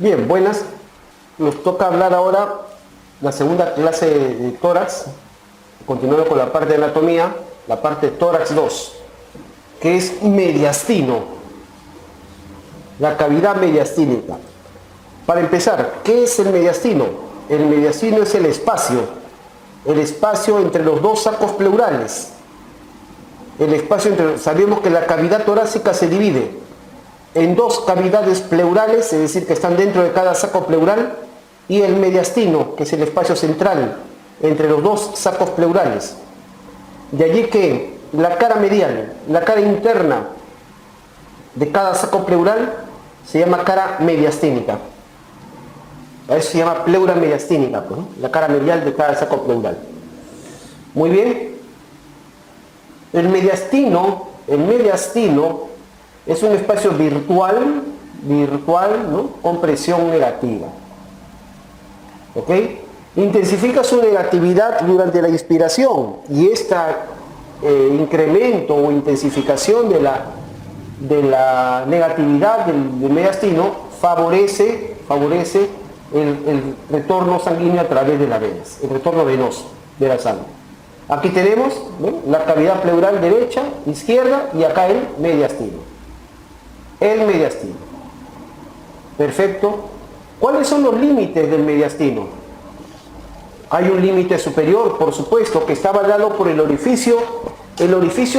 Bien, buenas. Nos toca hablar ahora la segunda clase de tórax, continuando con la parte de anatomía, la parte tórax 2, que es mediastino, la cavidad mediastínica. Para empezar, ¿qué es el mediastino? El mediastino es el espacio entre los dos sacos pleurales. Sabemos que la cavidad torácica se divide en dos cavidades pleurales, es decir, que están dentro de cada saco pleural, y el mediastino, que es el espacio central entre los dos sacos pleurales. De allí que la cara medial, la cara interna de cada saco pleural, se llama cara mediastínica. A eso se llama pleura mediastínica, pues, ¿no? La cara medial de cada saco pleural. Muy bien. El mediastino es un espacio virtual, ¿no? Con presión negativa. ¿Ok? Intensifica su negatividad durante la inspiración, y este incremento o intensificación de la negatividad del mediastino favorece el retorno sanguíneo a través de las venas, el retorno venoso de la sangre. Aquí tenemos, ¿no?, la cavidad pleural derecha, izquierda, y acá el mediastino. El mediastino. Perfecto. ¿Cuáles son los límites del mediastino? Hay un límite superior, por supuesto, que está avalado por el orificio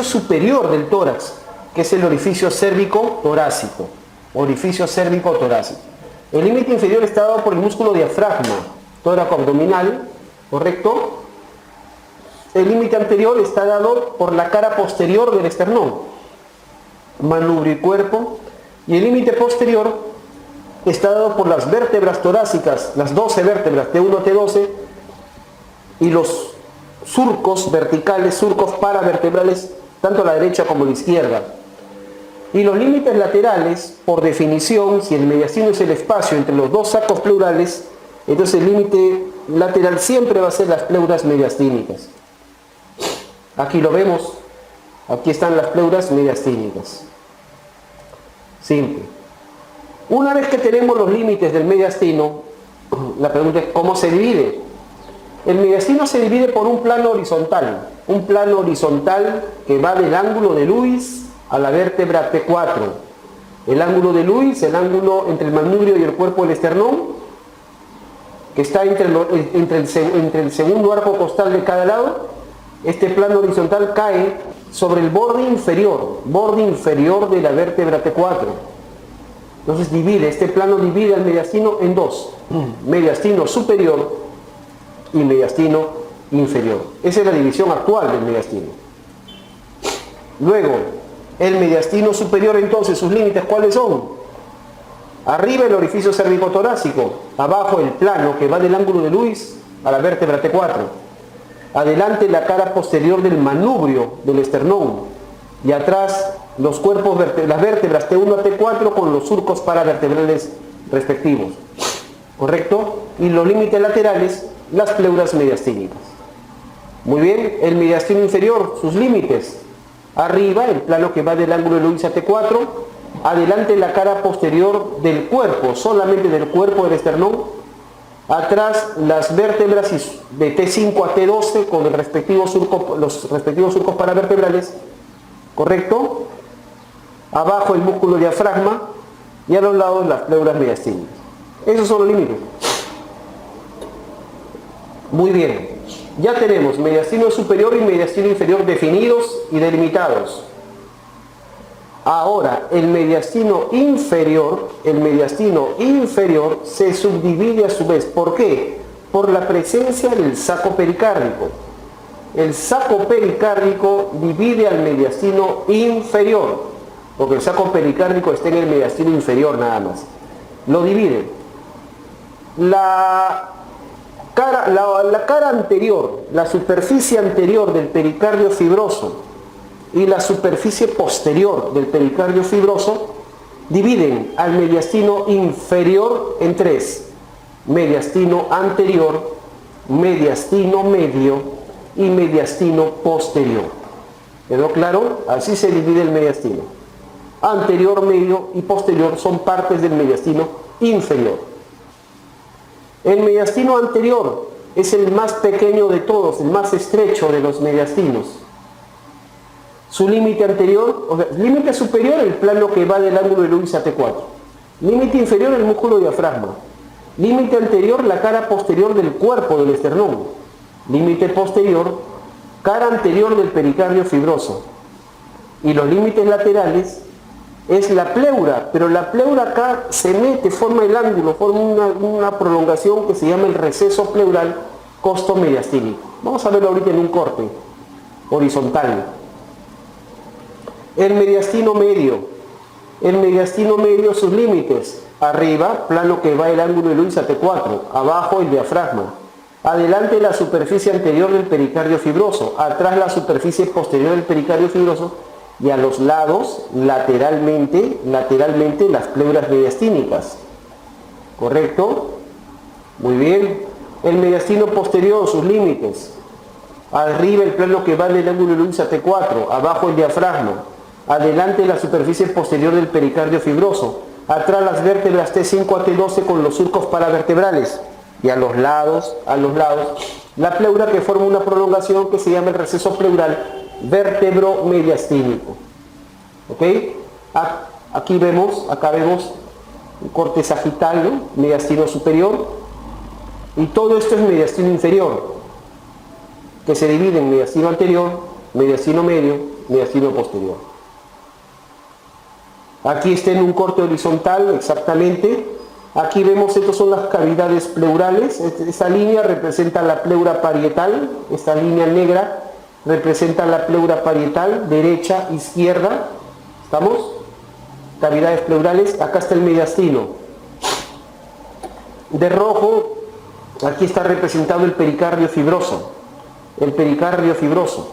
superior del tórax, que es el orificio cérvico-torácico. Orificio cérvico-torácico. El límite inferior está dado por el músculo diafragma, tóraco-abdominal, ¿correcto? El límite anterior está dado por la cara posterior del esternón, manubrio y cuerpo, y el límite posterior está dado por las vértebras torácicas, las 12 vértebras T1 a T12, y los surcos verticales, surcos paravertebrales, tanto a la derecha como a la izquierda. Y los límites laterales, por definición, si el mediastino es el espacio entre los dos sacos pleurales, entonces el límite lateral siempre va a ser las pleuras mediastínicas. Aquí lo vemos, aquí están las pleuras mediastínicas. Simple. Una vez que tenemos los límites del mediastino, la pregunta es ¿cómo se divide? El mediastino se divide por un plano horizontal que va del ángulo de Lewis a la vértebra T4. El ángulo de Lewis, el ángulo entre el manubrio y el cuerpo del esternón, que está entre el segundo arco costal de cada lado. Este plano horizontal cae sobre el borde inferior de la vértebra T4. Entonces este plano divide al mediastino en dos: mediastino superior y mediastino inferior. Esa es la división actual del mediastino. Luego, el mediastino superior, entonces, sus límites, ¿cuáles son? Arriba el orificio cérvico-torácico, abajo el plano que va del ángulo de Lewis a la vértebra T4. Adelante la cara posterior del manubrio del esternón, y atrás las vértebras T1 a T4 con los surcos paravertebrales respectivos. ¿Correcto? Y los límites laterales, las pleuras mediastínicas. Muy bien. El mediastino inferior, sus límites: arriba el plano que va del ángulo de Lewis a T4, adelante la cara posterior del cuerpo, solamente del cuerpo del esternón, atrás las vértebras de T5 a T12 con los respectivos surcos paravertebrales, ¿correcto? Abajo el músculo diafragma, y a los lados las pleuras mediastínicas. Esos son los límites. Muy bien. Ya tenemos mediastino superior y mediastino inferior definidos y delimitados. Ahora, el mediastino inferior se subdivide a su vez. ¿Por qué? Por la presencia del saco pericárdico. El saco pericárdico divide al mediastino inferior, porque el saco pericárdico está en el mediastino inferior nada más. Lo divide. La cara anterior, la superficie anterior del pericardio fibroso y la superficie posterior del pericardio fibroso dividen al mediastino inferior en tres: mediastino anterior, mediastino medio y mediastino posterior. ¿Quedó claro? Así se divide el mediastino. Anterior, medio y posterior son partes del mediastino inferior. El mediastino anterior es el más pequeño de todos, el más estrecho de los mediastinos. Su límite anterior, o sea, límite superior, el plano que va del ángulo de Lewis a T4. Límite inferior, el músculo diafragma. Límite anterior, la cara posterior del cuerpo del esternón. Límite posterior, cara anterior del pericardio fibroso. Y los límites laterales es la pleura, pero la pleura acá se mete, forma el ángulo, forma una prolongación que se llama el receso pleural costomediastínico. Vamos a verlo ahorita en un corte horizontal. El mediastino medio. El mediastino medio, sus límites. Arriba, plano que va el ángulo de Lewis a T4. Abajo, el diafragma. Adelante, la superficie anterior del pericardio fibroso. Atrás, la superficie posterior del pericardio fibroso. Y a los lados, lateralmente las pleuras mediastínicas. ¿Correcto? Muy bien. El mediastino posterior, sus límites. Arriba, el plano que va del ángulo de Lewis a T4. Abajo, el diafragma. Adelante, la superficie posterior del pericardio fibroso. Atrás, las vértebras T5 a T12 con los surcos paravertebrales. Y a los lados, la pleura que forma una prolongación que se llama el receso pleural vértebro-mediastínico. ¿Ok? Acá vemos un corte sagital, ¿no? Mediastino superior. Y todo esto es mediastino inferior, que se divide en mediastino anterior, mediastino medio, mediastino posterior. Aquí está en un corte horizontal, exactamente. Aquí vemos, estas son las cavidades pleurales. Esta línea representa la pleura parietal. Esta línea negra representa la pleura parietal, derecha, izquierda. ¿Estamos? Cavidades pleurales. Acá está el mediastino. De rojo, aquí está representado el pericardio fibroso. El pericardio fibroso.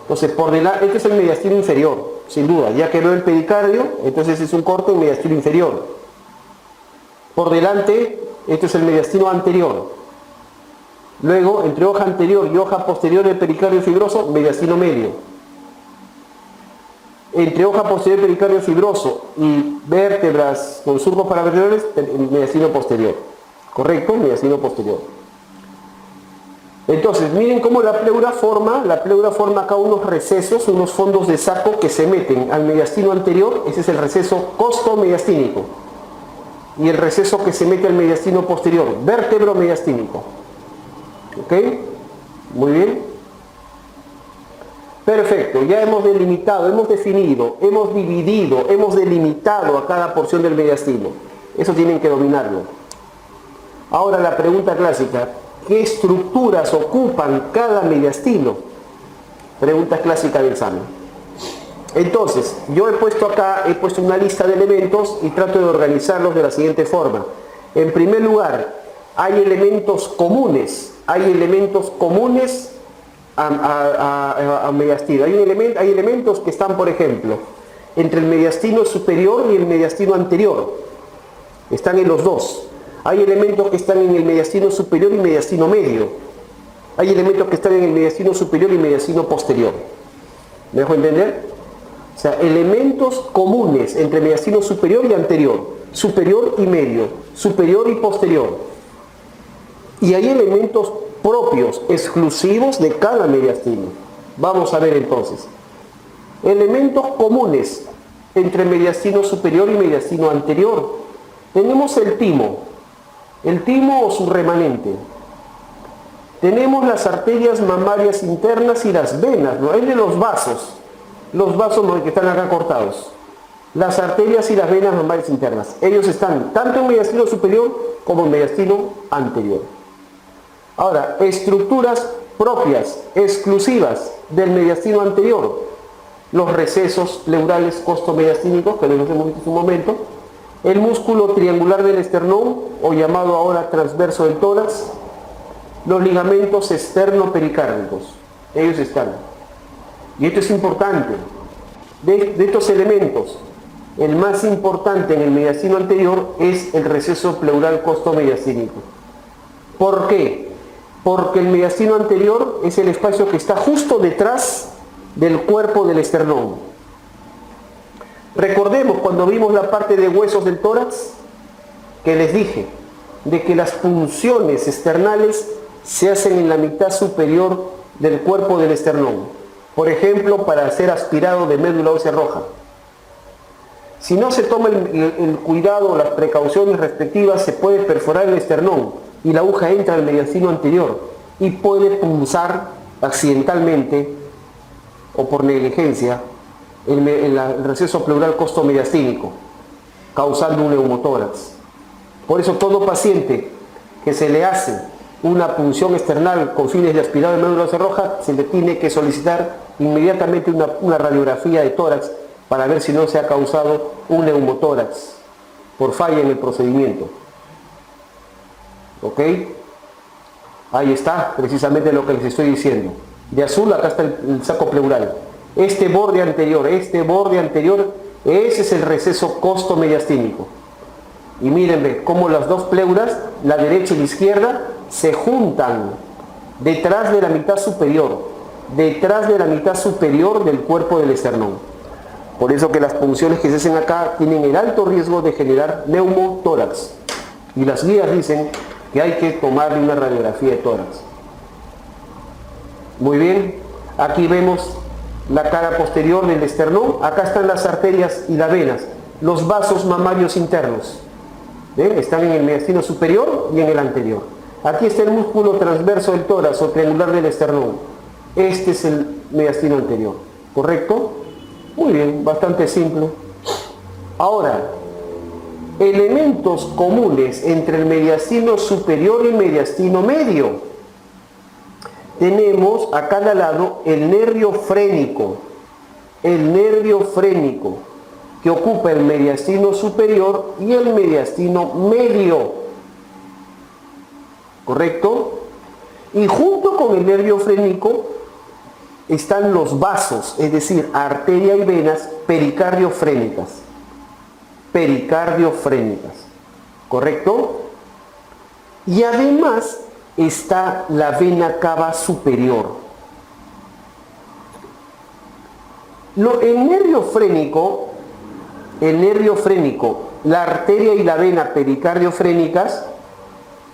Entonces, por delante, este es el mediastino inferior, sin duda. Ya que veo el pericardio, entonces es un corte en mediastino inferior. Por delante, este es el mediastino anterior. Luego, entre hoja anterior y hoja posterior del pericardio fibroso, mediastino medio. Entre hoja posterior del pericardio fibroso y vértebras con surcos paravertebrales, el mediastino posterior. ¿Correcto? Mediastino posterior. Entonces, miren cómo la pleura forma acá unos recesos, unos fondos de saco que se meten al mediastino anterior. Ese es el receso costomediastínico. Y el receso que se mete al mediastino posterior, vértebro-mediastínico. ¿Ok? Muy bien. Perfecto, ya hemos delimitado, hemos definido, hemos dividido, hemos delimitado a cada porción del mediastino. Eso tienen que dominarlo. Ahora la pregunta clásica: ¿qué estructuras ocupan cada mediastino? Pregunta clásica del examen. Entonces, yo he puesto una lista de elementos y trato de organizarlos de la siguiente forma. En primer lugar, hay elementos comunes. Hay elementos comunes a mediastino. Hay elementos que están, por ejemplo, entre el mediastino superior y el mediastino anterior. Están en los dos. Hay elementos que están en el mediastino superior y mediastino medio. Hay elementos que están en el mediastino superior y mediastino posterior. ¿Me dejo entender? O sea, elementos comunes entre mediastino superior y anterior, superior y medio, superior y posterior. Y hay elementos propios, exclusivos de cada mediastino. Vamos a ver entonces. Elementos comunes entre mediastino superior y mediastino anterior. Tenemos el timo o su remanente. Tenemos las arterias mamarias internas y las venas, ¿no? Es de los vasos que están acá cortados. Las arterias y las venas mamarias internas. Ellos están tanto en mediastino superior como en mediastino anterior. Ahora, estructuras propias, exclusivas del mediastino anterior. Los recesos pleurales costomediastínicos, que los hemos visto hace un momento. El músculo triangular del esternón, o llamado ahora transverso del tórax. Los ligamentos externo-pericárdicos. Ellos están. Y esto es importante. De estos elementos, el más importante en el mediastino anterior es el receso pleural costomediastínico. ¿Por qué? Porque el mediastino anterior es el espacio que está justo detrás del cuerpo del esternón. Recordemos cuando vimos la parte de huesos del tórax, que les dije, de que las punciones externales se hacen en la mitad superior del cuerpo del esternón. Por ejemplo, para ser aspirado de médula ósea roja. Si no se toma el cuidado, las precauciones respectivas, se puede perforar el esternón y la aguja entra al mediastino anterior y puede punzar accidentalmente o por negligencia el receso pleural costomediastínico, causando un neumotórax. Por eso todo paciente que se le hace una punción external con fines de aspirado de médula ósea roja, se le tiene que solicitar inmediatamente una radiografía de tórax para ver si no se ha causado un neumotórax por falla en el procedimiento. ¿Ok? Ahí está precisamente lo que les estoy diciendo. De azul acá está el saco pleural. Este borde anterior, ese es el receso costomediastínico. Y mírenme cómo las dos pleuras, la derecha y la izquierda, se juntan detrás de la mitad superior del cuerpo del esternón. Por eso que las punciones que se hacen acá tienen el alto riesgo de generar neumotórax. Y las guías dicen que hay que tomarle una radiografía de tórax. Muy bien, aquí vemos la cara posterior del esternón. Acá están las arterias y las venas, los vasos mamarios internos. ¿Ven? Están en el mediastino superior y en el anterior. Aquí está el músculo transverso del tórax o triangular del esternón. Este es el mediastino anterior. ¿Correcto? Muy bien, bastante simple. Ahora, elementos comunes entre el mediastino superior y el mediastino medio. Tenemos a cada lado el nervio frénico que ocupa el mediastino superior y el mediastino medio. ¿Correcto? Y junto con el nervio frénico están los vasos, es decir, arteria y venas pericardiofrénicas. ¿Correcto? Y además está la vena cava superior. El nervio frénico, la arteria y la vena pericardiofrénicas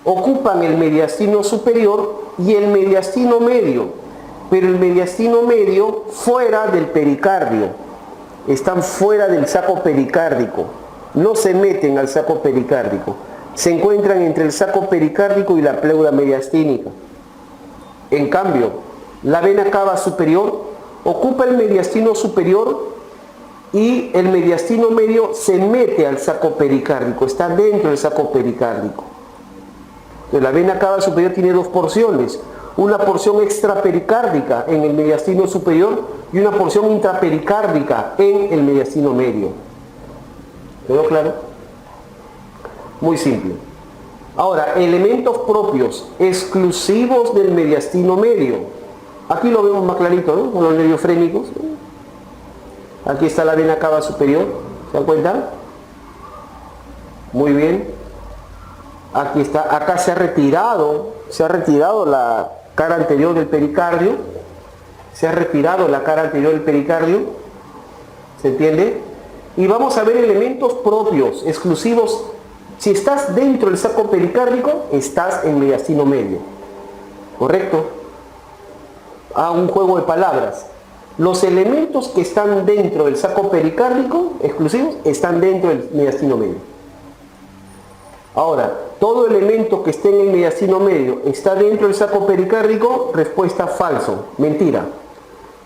ocupan el mediastino superior y el mediastino medio, pero el mediastino medio fuera del pericardio, están fuera del saco pericárdico, no se meten al saco pericárdico, se encuentran entre el saco pericárdico y la pleura mediastínica. En cambio, la vena cava superior ocupa el mediastino superior y el mediastino medio se mete al saco pericárdico, está dentro del saco pericárdico. La vena cava superior tiene dos porciones, una porción extrapericárdica en el mediastino superior y una porción intrapericárdica en el mediastino medio. ¿Quedó claro? Muy simple. Ahora, elementos propios, exclusivos del mediastino medio. Aquí lo vemos más clarito, ¿no? Con los nervios frénicos. Aquí está la vena cava superior, ¿se dan cuenta? Muy bien. Aquí está, acá se ha retirado la cara anterior del pericardio. ¿Se entiende? Y vamos a ver elementos propios, exclusivos. Si estás dentro del saco pericárdico, estás en mediastino medio. ¿Correcto? Un juego de palabras. Los elementos que están dentro del saco pericárdico, exclusivos, están dentro del mediastino medio. Ahora, todo elemento que esté en el mediastino medio está dentro del saco pericárdico, respuesta falso, mentira.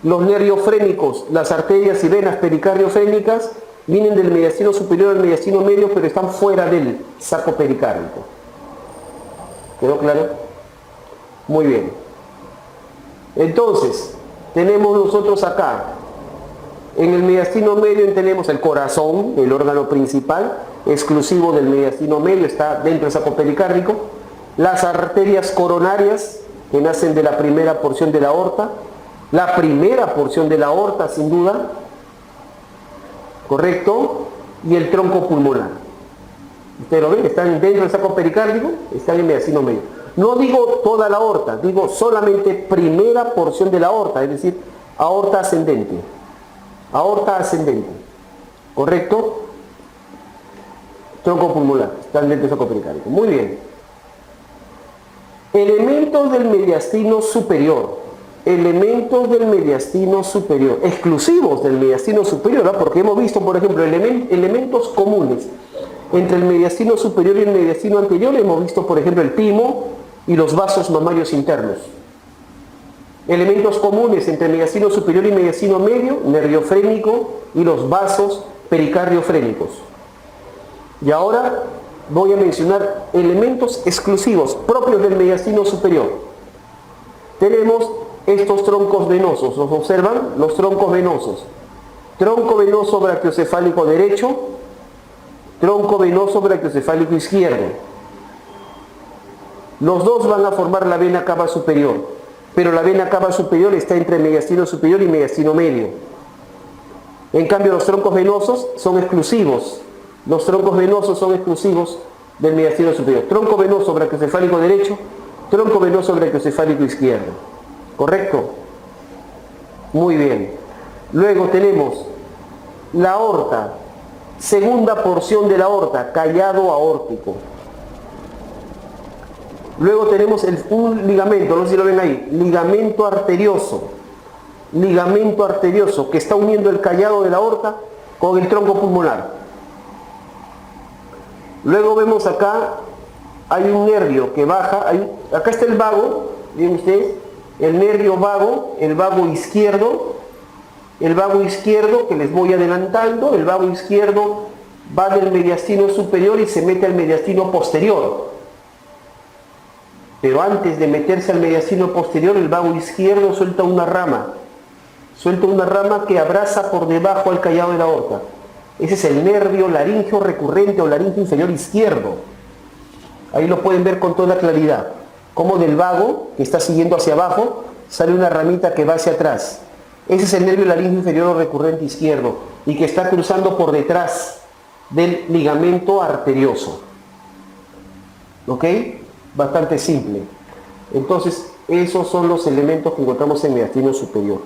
Los nervios frénicos, las arterias y venas pericardiofrénicas vienen del mediastino superior al mediastino medio, pero están fuera del saco pericárdico. ¿Quedó claro? Muy bien. Entonces, tenemos nosotros acá, en el mediastino medio tenemos el corazón, el órgano principal, exclusivo del mediastino medio, está dentro del saco pericárdico. Las arterias coronarias, que nacen de la primera porción de la aorta, sin duda, ¿correcto? Y el tronco pulmonar. Ustedes lo ven, están dentro del saco pericárdico, están en el mediastino medio. No digo toda la aorta, digo solamente primera porción de la aorta, es decir, aorta ascendente. ¿Correcto? Tronco pulmonar, está dentro del saco pericárdico. Muy bien. Elementos del mediastino superior. Elementos del mediastino superior. Exclusivos del mediastino superior, ¿no? Porque hemos visto, por ejemplo, elementos comunes entre el mediastino superior y el mediastino anterior. Hemos visto, por ejemplo, el timo y los vasos mamarios internos. Elementos comunes entre el mediastino superior y mediastino medio, nerviofrénico y los vasos pericardiofrénicos. Y ahora voy a mencionar elementos exclusivos propios del mediastino superior. Tenemos estos troncos venosos, ¿los observan? Los troncos venosos. Tronco venoso brachiocefálico derecho, tronco venoso brachiocefálico izquierdo. Los dos van a formar la vena cava superior, pero la vena cava superior está entre el mediastino superior y mediastino medio. En cambio, los troncos venosos son exclusivos. Los troncos venosos son exclusivos del mediastino superior. Tronco venoso brachiocefálico derecho, tronco venoso brachiocefálico izquierdo. ¿Correcto? Muy bien. Luego tenemos la aorta, segunda porción de la aorta, callado aórtico. Luego tenemos un ligamento, no sé si lo ven ahí, ligamento arterioso que está uniendo el callado de la aorta con el tronco pulmonar. Luego vemos acá, hay un nervio que baja, acá está el vago, ven ustedes, el nervio vago, el vago izquierdo que les voy adelantando. El vago izquierdo va del mediastino superior y se mete al mediastino posterior. Pero antes de meterse al mediastino posterior, el vago izquierdo suelta una rama que abraza por debajo al callado de la aorta. Ese es el nervio laríngeo recurrente o laríngeo inferior izquierdo. Ahí lo pueden ver con toda claridad. Como del vago, que está siguiendo hacia abajo, sale una ramita que va hacia atrás. Ese es el nervio laríngeo inferior o recurrente izquierdo y que está cruzando por detrás del ligamento arterioso. ¿Ok? Bastante simple. Entonces, esos son los elementos que encontramos en el mediastino superior.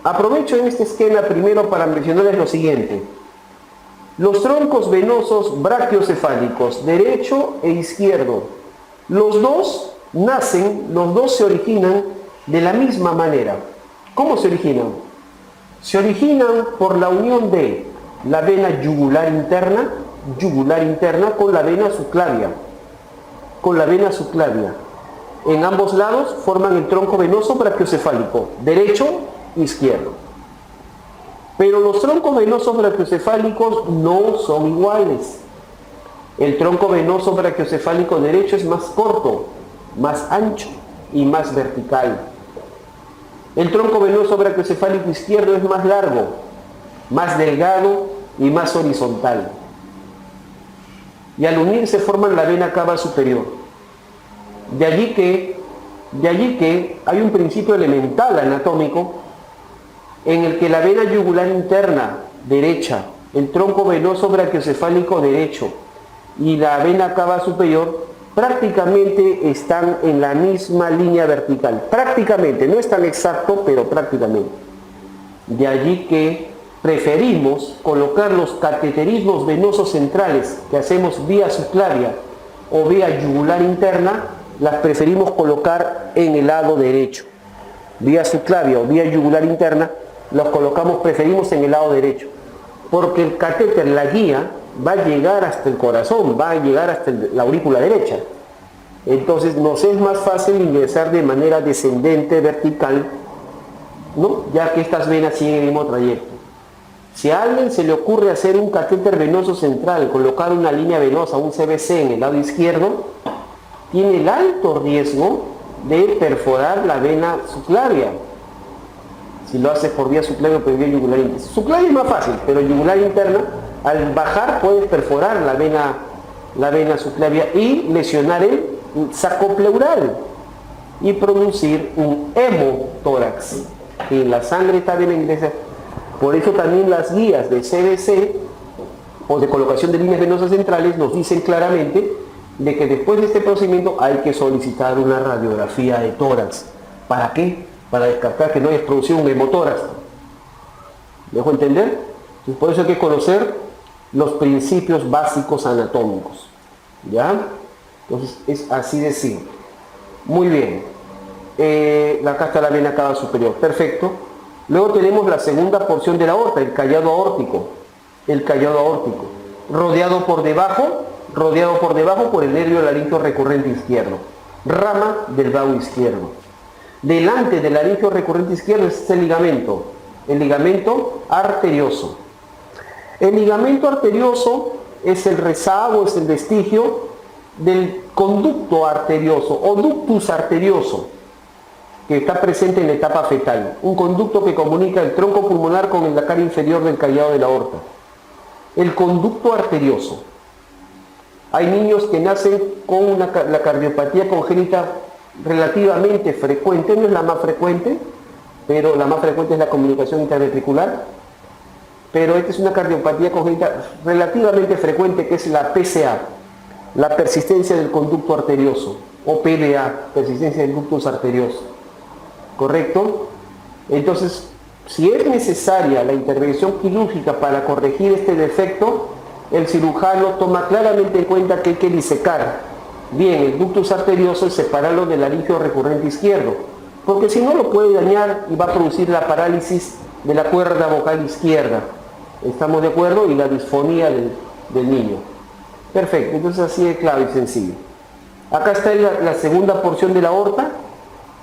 Aprovecho en este esquema primero para mencionarles lo siguiente. Los troncos venosos brachiocefálicos, derecho e izquierdo, los dos se originan de la misma manera. ¿Cómo se originan? Se originan por la unión de la vena yugular interna con la vena subclavia. En ambos lados forman el tronco venoso brachiocefálico, derecho e izquierdo. Pero los troncos venosos brachiocefálicos no son iguales. El tronco venoso brachiocefálico derecho es más corto, más ancho y más vertical. El tronco venoso brachiocefálico izquierdo es más largo, más delgado y más horizontal. Y al unirse forman la vena cava superior. De allí que hay un principio elemental anatómico en el que la vena yugular interna derecha, el tronco venoso brachiocefálico derecho y la vena cava superior prácticamente están en la misma línea vertical. Prácticamente, no es tan exacto, pero prácticamente. De allí que preferimos colocar los cateterismos venosos centrales que hacemos vía subclavia o vía yugular interna, las preferimos colocar en el lado derecho. Vía subclavia o vía yugular interna, los preferimos en el lado derecho. Porque el catéter, la guía, va a llegar hasta el corazón, va a llegar hasta la aurícula derecha. Entonces nos es más fácil ingresar de manera descendente, vertical, ¿no? Ya que estas venas siguen el mismo trayecto. Si a alguien se le ocurre hacer un catéter venoso central, colocar una línea venosa, un CVC en el lado izquierdo, tiene el alto riesgo de perforar la vena subclavia. Si lo haces por vía subclavia o por vía yugular interna. Subclavia es más fácil, pero yugular interna, al bajar puedes perforar la vena subclavia y lesionar el saco pleural y producir un hemotórax. Y la sangre está bien ingresa. Por eso también las guías de CVC o de colocación de líneas venosas centrales nos dicen claramente de que después de este procedimiento hay que solicitar una radiografía de tórax. ¿Para qué? Para descartar que no hayas producido un hemotórax. ¿Dejo entender? Entonces, por eso hay que conocer los principios básicos anatómicos. ¿Ya? Entonces es así de simple. Muy bien. Acá está la vena cava superior. Perfecto. Luego tenemos la segunda porción de la aorta, el callado aórtico. El callado aórtico. Rodeado por debajo por el nervio laringio recurrente izquierdo. Rama del vago izquierdo. Delante del laringio recurrente izquierdo es el ligamento arterioso. El ligamento arterioso es el rezago, es el vestigio del conducto arterioso o ductus arterioso, que está presente en la etapa fetal. Un conducto que comunica el tronco pulmonar con la cara inferior del callado de la aorta. El conducto arterioso. Hay niños que nacen con la cardiopatía congénita relativamente frecuente, no es la más frecuente, pero la más frecuente es la comunicación interventricular, pero esta es una cardiopatía congénita relativamente frecuente, que es la PCA, la persistencia del conducto arterioso, o PDA, persistencia del ductus arterioso. ¿Correcto? Entonces, si es necesaria la intervención quirúrgica para corregir este defecto, el cirujano toma claramente en cuenta que hay que disecar bien el ductus arterioso y separarlo del laringio recurrente izquierdo, porque si no lo puede dañar y va a producir la parálisis de la cuerda vocal izquierda. ¿Estamos de acuerdo? Y la disfonía del niño. Perfecto, entonces así de claro y sencillo. Acá está la segunda porción de la aorta,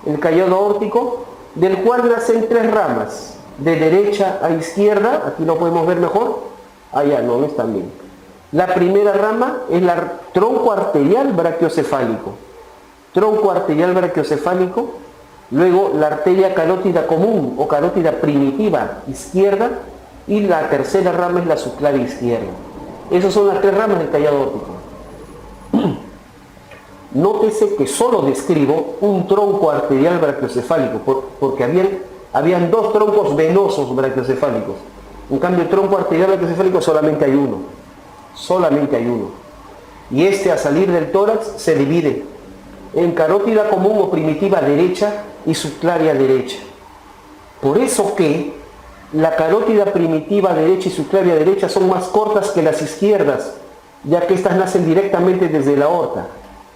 el callado aórtico, del cual nacen tres ramas, de derecha a izquierda. Aquí lo podemos ver mejor, allá no están bien. La primera rama es el tronco arterial brachiocefálico, luego la arteria carótida común o carótida primitiva izquierda, y la tercera rama es la subclavia izquierda. Esas son las tres ramas del callado aórtico. Nótese que solo describo un tronco arterial brachiocefálico, porque habían dos troncos venosos brachiocefálicos. En cambio, el tronco arterial brachiocefálico solamente hay uno. Y este, a salir del tórax, se divide en carótida común o primitiva derecha y subclavia derecha. Por eso que la carótida primitiva derecha y subclavia derecha son más cortas que las izquierdas, ya que estas nacen directamente desde la aorta.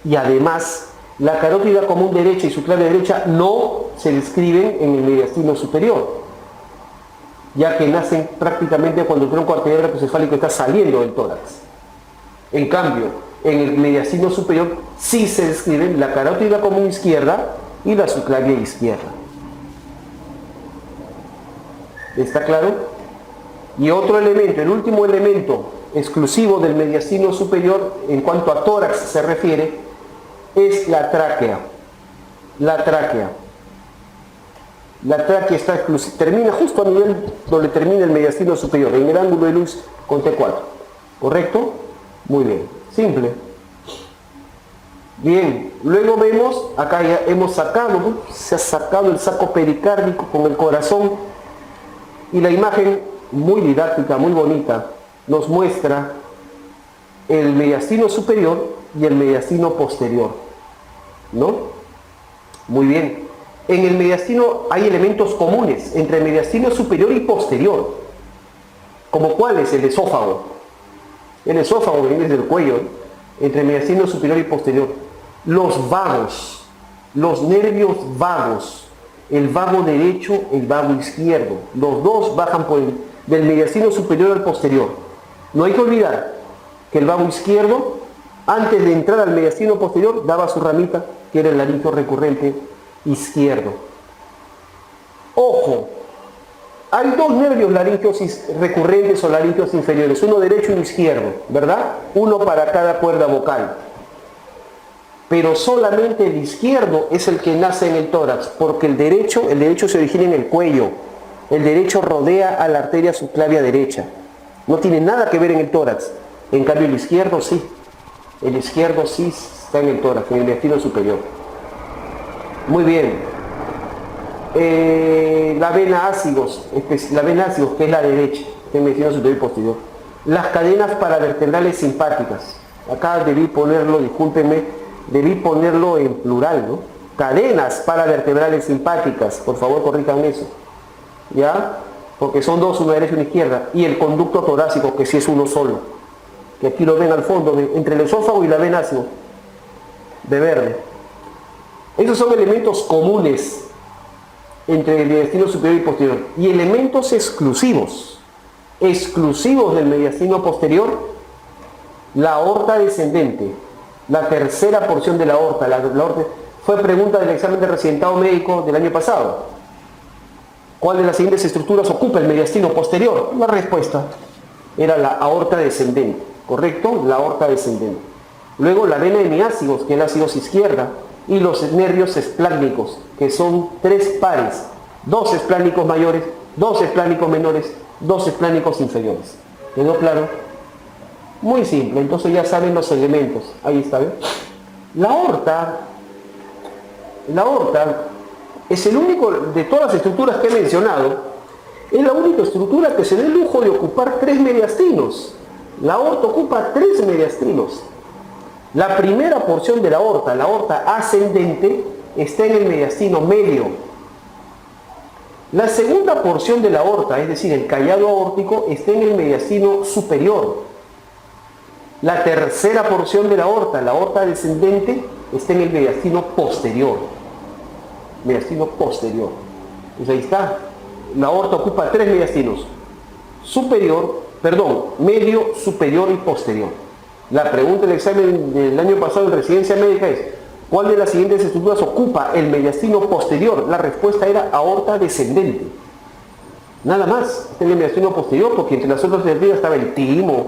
Y además, la carótida común derecha y subclavia derecha no se describen en el mediastino superior, ya que nacen prácticamente cuando el tronco arterial brachiocefálico está saliendo del tórax. En cambio, en el mediastino superior sí se describen la carótida común izquierda y la subclavia izquierda. ¿Está claro? Y otro elemento, el último elemento exclusivo del mediastino superior en cuanto a tórax se refiere, es la tráquea. La tráquea está termina justo a nivel donde termina el mediastino superior, en el ángulo de luz con T4. ¿Correcto? Muy bien. Simple. Bien, luego vemos, acá ya hemos sacado, ¿no? Se ha sacado el saco pericárdico con el corazón, y la imagen muy didáctica, muy bonita, nos muestra el mediastino superior y el mediastino posterior, ¿no? Muy bien. En el mediastino hay elementos comunes entre el mediastino superior y posterior, como cuál es el esófago. El esófago viene desde el cuello, entre el mediastino superior y posterior. Los vagos, los nervios vagos, el vago derecho, el vago izquierdo, los dos bajan del mediastino superior al posterior. No hay que olvidar que el vago izquierdo, antes de entrar al mediastino posterior, daba su ramita, que era el laringio recurrente izquierdo. Ojo, hay dos nervios laringios recurrentes o laringios inferiores, uno derecho y uno izquierdo, ¿verdad? Uno para cada cuerda vocal. Pero solamente el izquierdo es el que nace en el tórax, porque el derecho se origina en el cuello. El derecho rodea a la arteria subclavia derecha. No tiene nada que ver en el tórax. En cambio el izquierdo sí. El izquierdo sí está en el tórax, en el mediastino superior. Muy bien. La vena ácidos, que es la derecha, que es el mediastino superior y posterior. Las cadenas paravertebrales simpáticas. Acá debí ponerlo, discúlpenme, debí ponerlo en plural, ¿no? Cadenas paravertebrales simpáticas, por favor corrijan eso, ¿ya? Porque son dos, una derecha y una izquierda. Y el conducto torácico, que sí es uno solo, que aquí lo ven al fondo, entre el esófago y la vena ácido, de verde. Esos son elementos comunes entre el mediastino superior y posterior. Y elementos exclusivos del mediastino posterior, la aorta descendente, la tercera porción de la aorta. La aorta fue pregunta del examen de residentado médico del año pasado. ¿Cuál de las siguientes estructuras ocupa el mediastino posterior? La respuesta era la aorta descendente, ¿correcto? La aorta descendente. Luego la vena de miácigos, que es la ácidos izquierda, y los nervios espláncnicos, que son 3 pares, 2 espláncnicos mayores, 2 espláncnicos menores, 2 espláncnicos inferiores. ¿Quedó claro? Muy simple, entonces ya saben los elementos. Ahí está, ¿ven? La aorta es el único, de todas las estructuras que he mencionado, es la única estructura que se da el lujo de ocupar 3 mediastinos. La aorta ocupa 3 mediastinos. La primera porción de la aorta ascendente, está en el mediastino medio. La segunda porción de la aorta, es decir, el callado aórtico, está en el mediastino superior. La tercera porción de la aorta descendente, está en el mediastino posterior. Mediastino posterior. Pues ahí está. La aorta ocupa 3 mediastinos. Medio, superior y posterior. La pregunta del examen del año pasado en residencia médica es: ¿cuál de las siguientes estructuras ocupa el mediastino posterior? La respuesta era aorta descendente. Nada más, está en el mediastino posterior, porque entre las otras estructuras estaba el timo,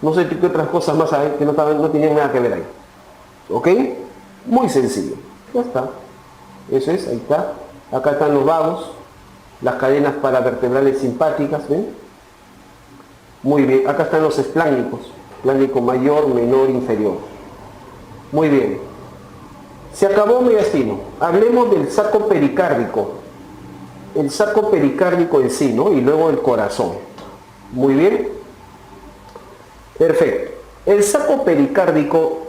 no sé qué otras cosas más hay, que no tenían nada que ver ahí. ¿Ok? Muy sencillo. Ya está. Eso es, ahí está. Acá están los vagos, las cadenas paravertebrales simpáticas, ¿ven? Muy bien, acá están los espláncnicos. Espláncnico mayor, menor, inferior. Muy bien. Se acabó mediastino. Hablemos del saco pericárdico. El saco pericárdico en sí, ¿no? Y luego el corazón. Muy bien. Perfecto. El saco pericárdico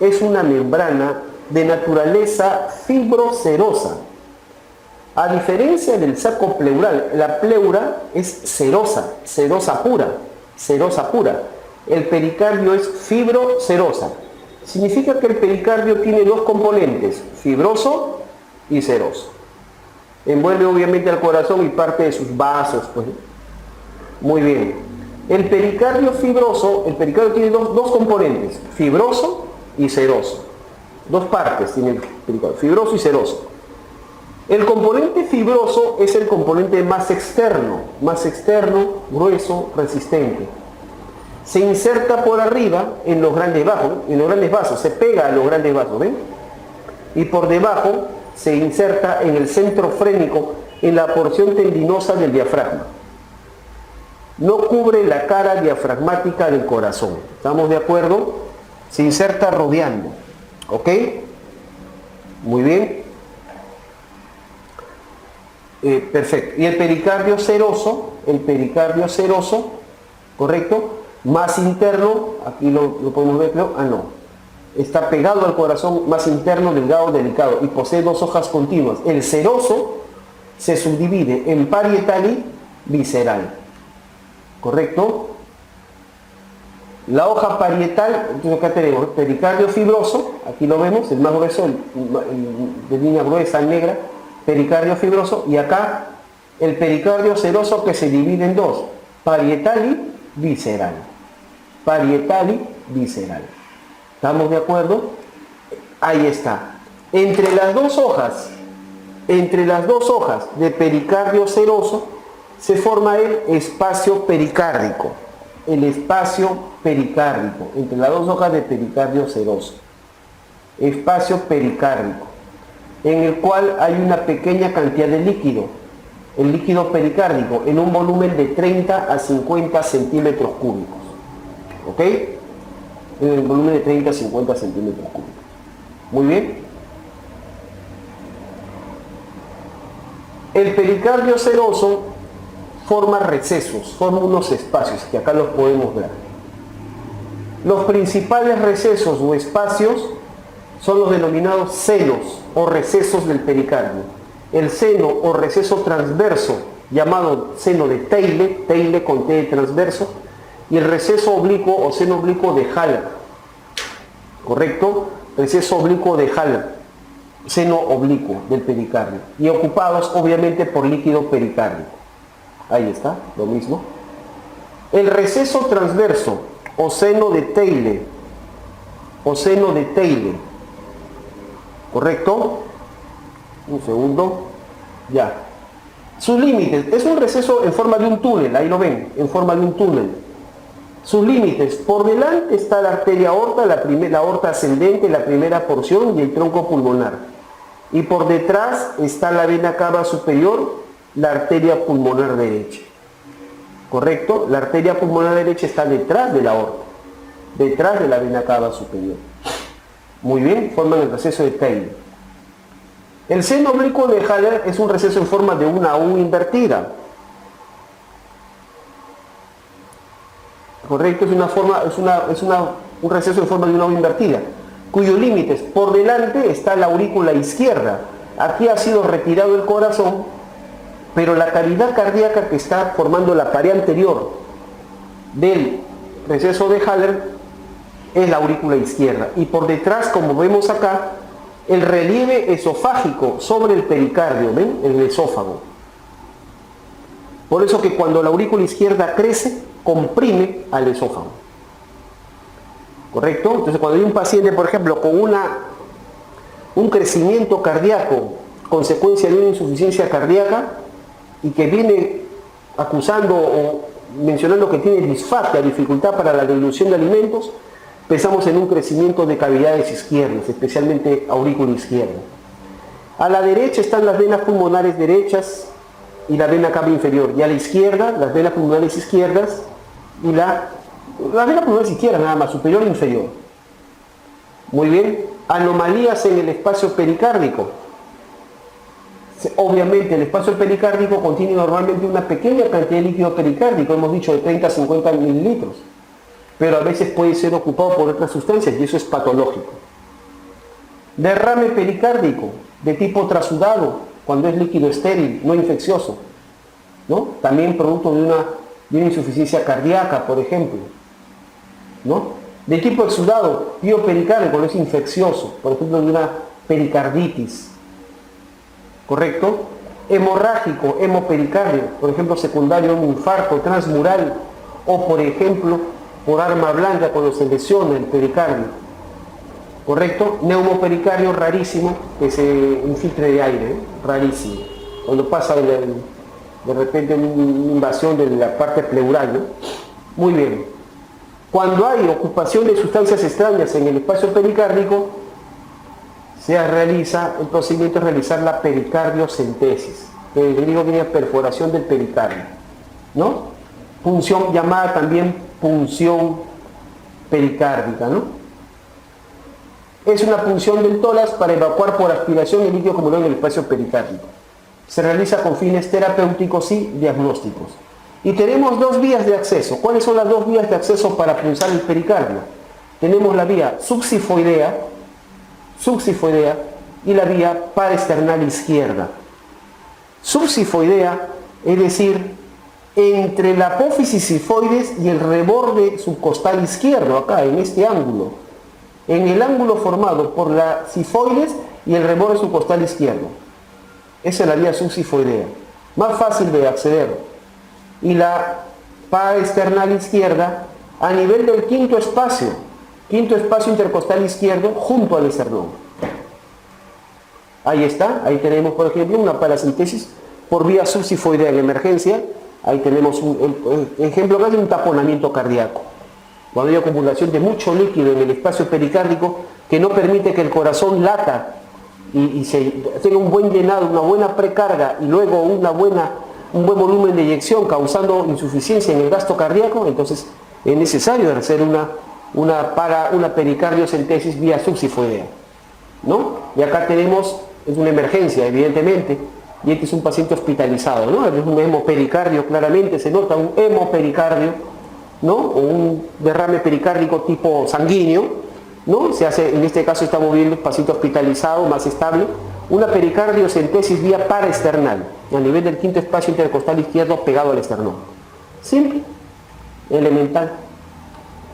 es una membrana de naturaleza fibrocerosa. A diferencia del saco pleural, la pleura es serosa pura. El pericardio es fibrocerosa. Significa que el pericardio tiene 2 componentes, fibroso y seroso. Envuelve obviamente al corazón y parte de sus vasos, pues. Muy bien. El pericardio tiene dos componentes, fibroso y seroso. 2 partes tiene el pericardio, fibroso y seroso. El componente fibroso es el componente más externo, grueso, resistente. Se inserta por arriba en los grandes vasos, se pega a los grandes vasos, ¿ven? Y por debajo se inserta en el centro frénico, en la porción tendinosa del diafragma. No cubre la cara diafragmática del corazón. ¿Estamos de acuerdo? Se inserta rodeando. ¿Ok? Muy bien. Perfecto. Y el pericardio seroso, ¿correcto? Más interno, aquí lo podemos ver, ¿no? Está pegado al corazón, más interno, delgado, delicado, y posee 2 hojas continuas. El seroso se subdivide en parietal y visceral, ¿correcto? La hoja parietal, entonces acá tenemos pericardio fibroso, aquí lo vemos, el más grueso, de línea gruesa negra, pericardio fibroso, y acá el pericardio seroso, que se divide en 2, parietal y visceral. ¿Estamos de acuerdo? Ahí está. Entre las dos hojas de pericardio seroso se forma el espacio pericárdico. Entre las 2 hojas de pericardio seroso. Espacio pericárdico, en el cual hay una pequeña cantidad de líquido. El líquido pericárdico en un volumen de 30 a 50 centímetros cúbicos. ¿Ok? En el volumen de 30 a 50 centímetros cúbicos. Muy bien. El pericardio seroso forma recesos, forma unos espacios que acá los podemos ver. Los principales recesos o espacios son los denominados senos o recesos del pericardio. El seno o receso transverso, llamado seno de Theile con T de transverso, y el receso oblicuo o seno oblicuo de Haller. ¿Correcto? Receso oblicuo de Haller. seno oblicuo del pericardio y ocupados obviamente por líquido pericárdico. Ahí está, lo mismo. El receso transverso o seno de Taylor, ¿correcto? Un segundo, ya. Sus límites, es un receso en forma de un túnel, ahí lo ven, en forma de un túnel. Sus límites, por delante está la arteria aorta, la aorta ascendente, la primera porción y el tronco pulmonar. Y por detrás está la vena cava superior, la arteria pulmonar derecha. ¿Correcto? La arteria pulmonar derecha está detrás de la aorta, detrás de la vena cava superior. Muy bien, forman el receso de Taylor. El seno oblicuo de Haller es un receso en forma de una U invertida. Correcto, un receso en forma de una U invertida, cuyos límites, por delante está la aurícula izquierda. Aquí ha sido retirado el corazón, pero la cavidad cardíaca que está formando la pared anterior del receso de Haller es la aurícula izquierda. Y por detrás, como vemos acá, el relieve esofágico sobre el pericardio, ¿ven? El esófago. Por eso que cuando la aurícula izquierda crece, comprime al esófago. ¿Correcto? Entonces cuando hay un paciente, por ejemplo, con un crecimiento cardíaco, consecuencia de una insuficiencia cardíaca, y que viene acusando o mencionando que tiene disfagia, dificultad para la dilución de alimentos, pensamos en un crecimiento de cavidades izquierdas, especialmente aurícula izquierda. A la derecha están las venas pulmonares derechas y la vena cava inferior, y a la izquierda las venas pulmonares izquierdas y la vena pulmonar izquierda nada más, superior e inferior. Muy bien. Anomalías en el espacio pericárdico. Obviamente el espacio pericárdico contiene normalmente una pequeña cantidad de líquido pericárdico, hemos dicho de 30 a 50 mililitros, pero a veces puede ser ocupado por otras sustancias y eso es patológico. Derrame pericárdico de tipo trasudado, cuando es líquido estéril, no infeccioso, ¿no? También producto de una insuficiencia cardíaca, por ejemplo, ¿no? De tipo exudado, piopericardio, cuando es infeccioso, por ejemplo, de una pericarditis, ¿correcto? Hemorrágico, hemopericardio, por ejemplo, secundario a un infarto transmural, o por ejemplo, por arma blanca cuando se lesiona el pericardio, ¿correcto? Neumopericardio rarísimo, que se infiltre de aire, ¿eh? Rarísimo, cuando pasa de repente una invasión de la parte pleural, ¿no? Muy bien. Cuando hay ocupación de sustancias extrañas en el espacio pericárdico, el procedimiento es realizar la pericardiocentesis, que en griego viene perforación del pericardio, ¿no? Punción llamada también punción pericárdica, ¿no? Es una punción del tórax para evacuar por aspiración el líquido acumulado en el espacio pericárdico. Se realiza con fines terapéuticos y diagnósticos. Y tenemos dos vías de acceso. ¿Cuáles son las dos vías de acceso para punzar el pericardio? Tenemos la vía subsifoidea y la vía paraesternal izquierda. Subsifoidea, es decir, entre la apófisis sifoides y el reborde subcostal izquierdo, acá en este ángulo, en el ángulo formado por la sifoides y el reborde subcostal izquierdo. Esa es la vía subsifoidea, más fácil de acceder. Y la paraesternal izquierda a nivel del quinto espacio intercostal izquierdo junto al esternón. Ahí está, ahí tenemos por ejemplo una paracentesis por vía subsifoidea en emergencia. Ahí tenemos un ejemplo que es un taponamiento cardíaco. Cuando hay acumulación de mucho líquido en el espacio pericárdico que no permite que el corazón lata y se tenga un buen llenado, una buena precarga y luego un buen volumen de eyección causando insuficiencia en el gasto cardíaco, entonces es necesario hacer una pericardiocentesis vía subsifoidea, ¿no? Y acá tenemos, es una emergencia evidentemente, y este es un paciente hospitalizado, ¿no? Es un hemopericardio, claramente se nota un hemopericardio, ¿no? O un derrame pericárdico tipo sanguíneo, ¿no? Se hace, en este caso estamos viendo un paciente hospitalizado, más estable, una pericardiocentesis vía paraesternal, a nivel del quinto espacio intercostal izquierdo pegado al esternón. Simple, elemental.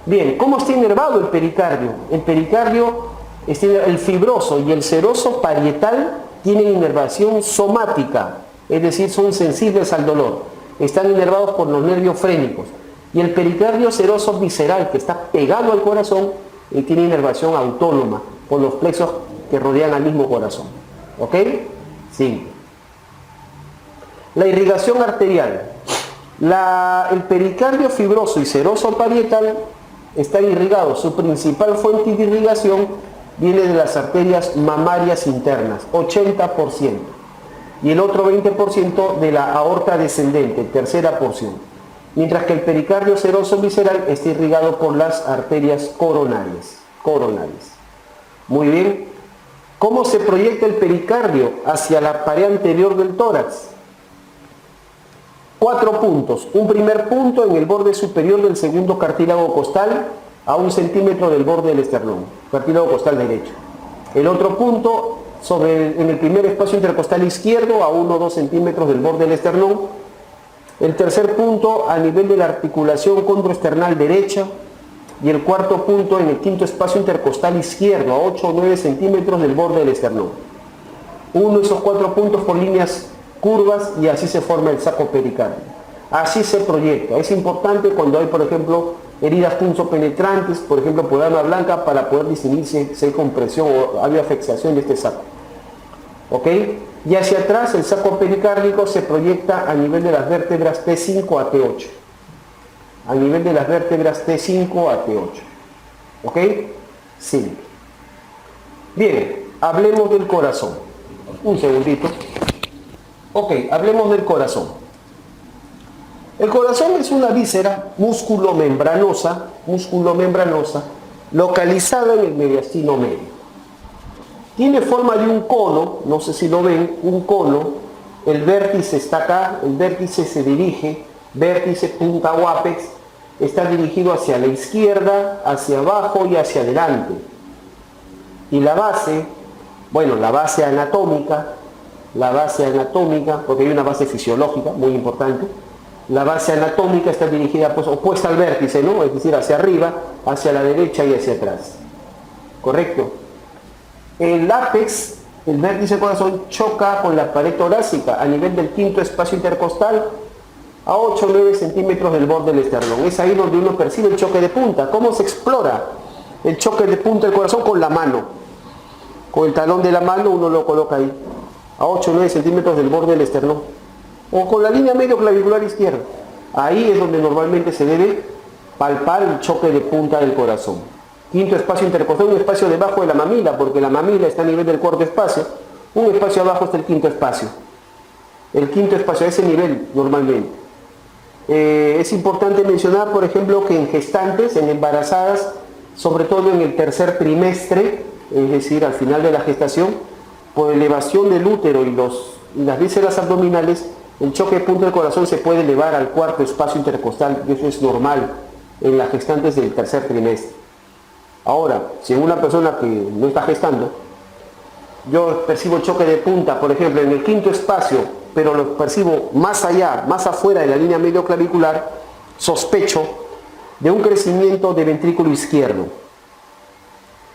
Bien, ¿cómo está inervado el pericardio? El pericardio El fibroso y el seroso parietal tienen inervación somática, es decir, son sensibles al dolor. Están inervados por los nervios frénicos. Y el pericardio seroso visceral, que está pegado al corazón, tiene inervación autónoma por los plexos que rodean al mismo corazón. ¿Ok? Sí. La irrigación arterial. El pericardio fibroso y seroso parietal están irrigados. Su principal fuente de irrigación viene de las arterias mamarias internas, 80%. Y el otro 20% de la aorta descendente, tercera porción. Mientras que el pericardio seroso visceral está irrigado por las arterias coronarias. Muy bien. ¿Cómo se proyecta el pericardio hacia la pared anterior del tórax? 4 puntos. Un primer punto en el borde superior del segundo cartílago costal a 1 centímetro del borde del esternón, cartílago costal derecho. El otro punto en el primer espacio intercostal izquierdo a 1 o 2 centímetros del borde del esternón. El tercer punto a nivel de la articulación condroesternal derecha. Y el cuarto punto en el quinto espacio intercostal izquierdo a 8 o 9 centímetros del borde del esternón. Uno de esos 4 puntos por líneas curvas y así se forma el saco pericardio. Así se proyecta. Es importante cuando hay, por ejemplo, heridas punzopenetrantes, por ejemplo, por arma blanca, para poder distinguir si hay compresión o hay afectación de este saco. ¿Ok? Y hacia atrás el saco pericárdico se proyecta a nivel de las vértebras T5 a T8. A nivel de las vértebras T5 a T8. ¿Ok? Sí. Bien, hablemos del corazón. Un segundito. Ok, hablemos del corazón. El corazón es una víscera músculo-membranosa, localizada en el mediastino medio. Tiene forma de un cono, no sé si lo ven, un cono. El vértice está acá, el vértice se dirige, vértice punta o ápex, está dirigido hacia la izquierda, hacia abajo y hacia adelante. Y la base, bueno, la base anatómica, porque hay una base fisiológica muy importante, la base anatómica está dirigida pues opuesta al vértice, ¿no? Es decir, hacia arriba, hacia la derecha y hacia atrás. ¿Correcto? El ápex, el vértice del corazón, choca con la pared torácica a nivel del quinto espacio intercostal a 8 o 9 centímetros del borde del esternón. Es ahí donde uno percibe el choque de punta. ¿Cómo se explora el choque de punta del corazón? Con la mano. Con el talón de la mano uno lo coloca ahí, a 8 o 9 centímetros del borde del esternón. O con la línea medio clavicular izquierda. Ahí es donde normalmente se debe palpar el choque de punta del corazón. Quinto espacio intercostal, un espacio debajo de la mamila, porque la mamila está a nivel del cuarto espacio. Un espacio abajo está el quinto espacio. El quinto espacio, a ese nivel normalmente. Es importante mencionar, por ejemplo, que en gestantes, en embarazadas, sobre todo en el tercer trimestre, es decir, al final de la gestación, por elevación del útero y las vísceras abdominales, el choque de punta del corazón se puede elevar al cuarto espacio intercostal, y eso es normal en las gestantes del tercer trimestre. Ahora, si en una persona que no está gestando, yo percibo el choque de punta, por ejemplo, en el quinto espacio, pero lo percibo más allá, más afuera de la línea medio clavicular, sospecho de un crecimiento de ventrículo izquierdo.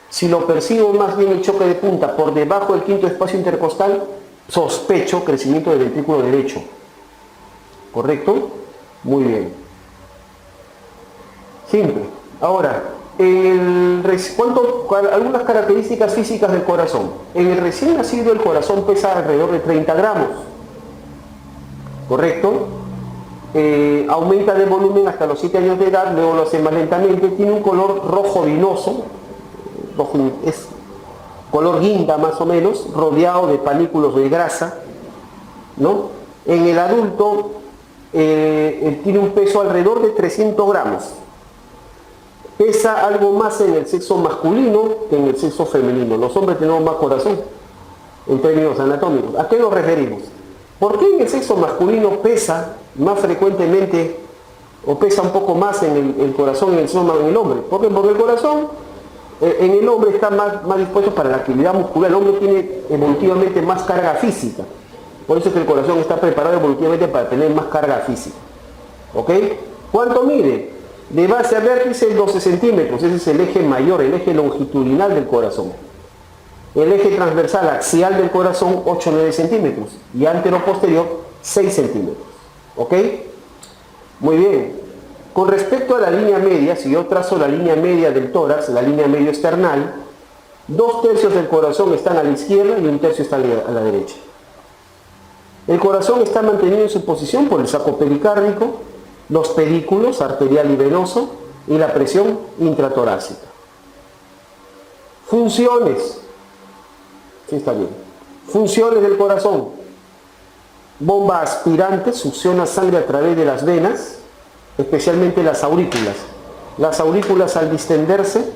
Si lo percibo más bien el choque de punta por debajo del quinto espacio intercostal, sospecho crecimiento del ventrículo derecho. ¿Correcto? Muy bien. Simple. Ahora, algunas características físicas del corazón. En el recién nacido el corazón pesa alrededor de 30 gramos. ¿Correcto? Aumenta de volumen hasta los 7 años de edad, luego lo hace más lentamente, tiene un color rojo vinoso, es color guinda más o menos, rodeado de panículos de grasa, ¿no? En el adulto tiene un peso alrededor de 300 gramos. Pesa algo más en el sexo masculino que en el sexo femenino. Los hombres tenemos más corazón en términos anatómicos. ¿A qué nos referimos? ¿Por qué en el sexo masculino pesa más frecuentemente o pesa un poco más en el corazón en el estómago en el hombre? ¿Por qué? Porque el corazón en el hombre está más dispuesto para la actividad muscular. El hombre tiene evolutivamente más carga física. Por eso es que el corazón está preparado evolutivamente para tener más carga física. ¿Ok? ¿Cuánto mide? De base a vértice 12 centímetros. Ese es el eje mayor, el eje longitudinal del corazón. El eje transversal axial del corazón 8-9 centímetros y antero-posterior 6 centímetros. ¿Ok? Muy bien. Con respecto a la línea media, si yo trazo la línea media del tórax, la línea medio esternal, 2/3 del corazón están a la izquierda y 1/3 está a la derecha. El corazón está mantenido en su posición por el saco pericárdico, los pedículos, arterial y venoso, y la presión intratorácica. Funciones. Sí, está bien. Funciones del corazón. Bomba aspirante, succiona sangre a través de las venas, especialmente las aurículas. Las aurículas al distenderse,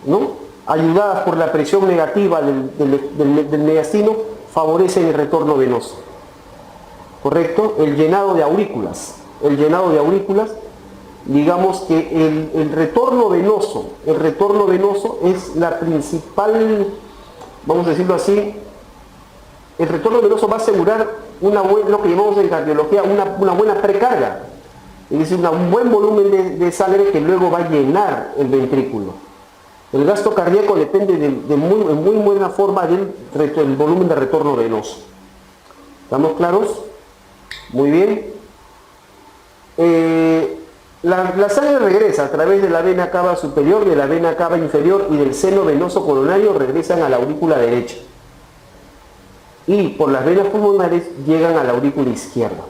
¿no?, ayudadas por la presión negativa del mediastino, favorecen el retorno venoso. ¿Correcto? El llenado de aurículas. El llenado de aurículas, digamos que el retorno venoso es la principal, vamos a decirlo así, el retorno venoso va a asegurar lo que llamamos en cardiología una buena precarga, es decir, un buen volumen de sangre que luego va a llenar el ventrículo. El gasto cardíaco depende en muy buena forma del volumen de retorno venoso. ¿Estamos claros? Muy bien. La sangre regresa a través de la vena cava superior, de la vena cava inferior y del seno venoso coronario, regresan a la aurícula derecha. Y por las venas pulmonares llegan a la aurícula izquierda.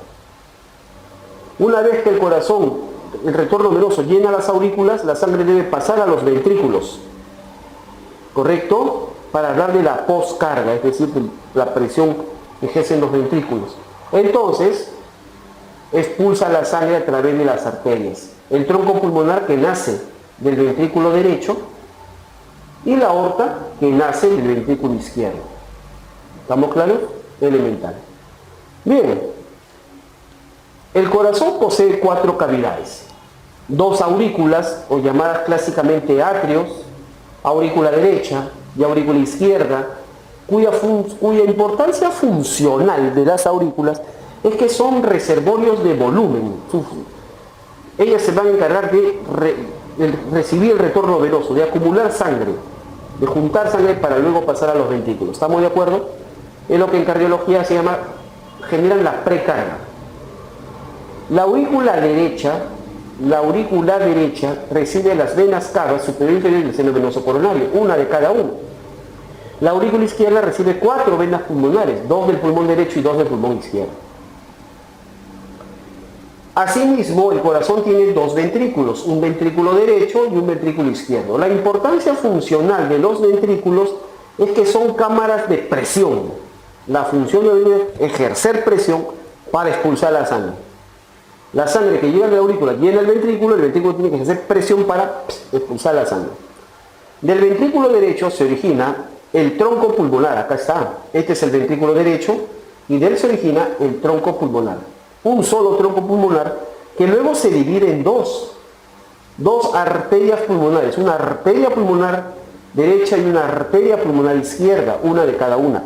Una vez que el retorno venoso llena las aurículas, la sangre debe pasar a los ventrículos. ¿Correcto? Para darle la poscarga, es decir, la presión que ejercen los ventrículos. Entonces, expulsa la sangre a través de las arterias. El tronco pulmonar que nace del ventrículo derecho y la aorta que nace del ventrículo izquierdo. ¿Estamos claros? Elemental. Bien. El corazón posee 4 cavidades. 2 aurículas, o llamadas clásicamente atrios, aurícula derecha y aurícula izquierda, cuya importancia funcional de las aurículas es que son reservorios de volumen. Ellas se van a encargar de recibir el retorno venoso, de acumular sangre, de juntar sangre para luego pasar a los ventrículos. ¿Estamos de acuerdo? Es lo que en cardiología generan la precarga. La aurícula derecha recibe las venas cavas superior e inferior del seno venoso coronario, una de cada uno. La aurícula izquierda recibe 4 venas pulmonares, 2 del pulmón derecho y 2 del pulmón izquierdo. Asimismo, el corazón tiene 2 ventrículos, un ventrículo derecho y un ventrículo izquierdo. La importancia funcional de los ventrículos es que son cámaras de presión. La función de ejercer presión para expulsar la sangre. La sangre que llega de la aurícula llena el ventrículo tiene que ejercer presión para expulsar la sangre. Del ventrículo derecho se origina el tronco pulmonar, acá está, este es el ventrículo derecho, y de él se origina el tronco pulmonar. Un solo tronco pulmonar que luego se divide en dos arterias pulmonares, una arteria pulmonar derecha y una arteria pulmonar izquierda, una de cada una.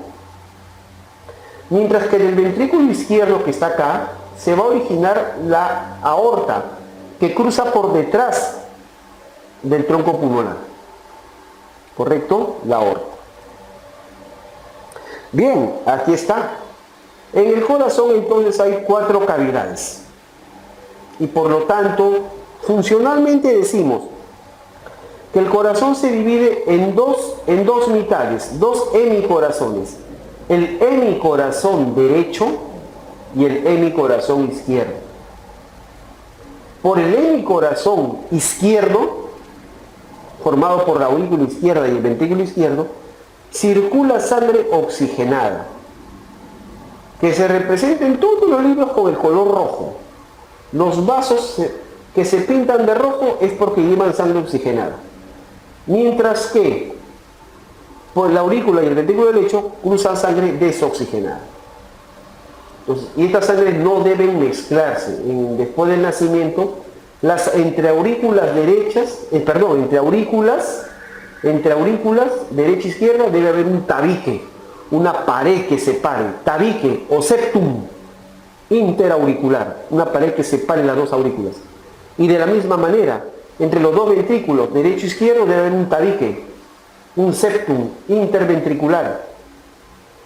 Mientras que del ventrículo izquierdo que está acá, se va a originar la aorta, que cruza por detrás del tronco pulmonar. ¿Correcto? La aorta. Bien, aquí está. En el corazón entonces hay 4 cavidades. Y por lo tanto, funcionalmente decimos que el corazón se divide en dos mitades, 2 hemicorazones. El hemicorazón derecho y el hemicorazón izquierdo. Por el hemicorazón izquierdo, formado por la aurícula izquierda y el ventrículo izquierdo, circula sangre oxigenada, que se representa en todos los libros con el color rojo. Los vasos que se pintan de rojo es porque llevan sangre oxigenada. Mientras que por la aurícula y el ventrículo derecho cruzan sangre desoxigenada. Entonces, y estas sangres no deben mezclarse. Después del nacimiento, entre aurículas derecha e izquierda debe haber un tabique, una pared que separe, tabique o septum interauricular, una pared que separe las 2 aurículas. Y de la misma manera, entre los 2 ventrículos derecho e izquierdo debe haber un tabique un septum interventricular.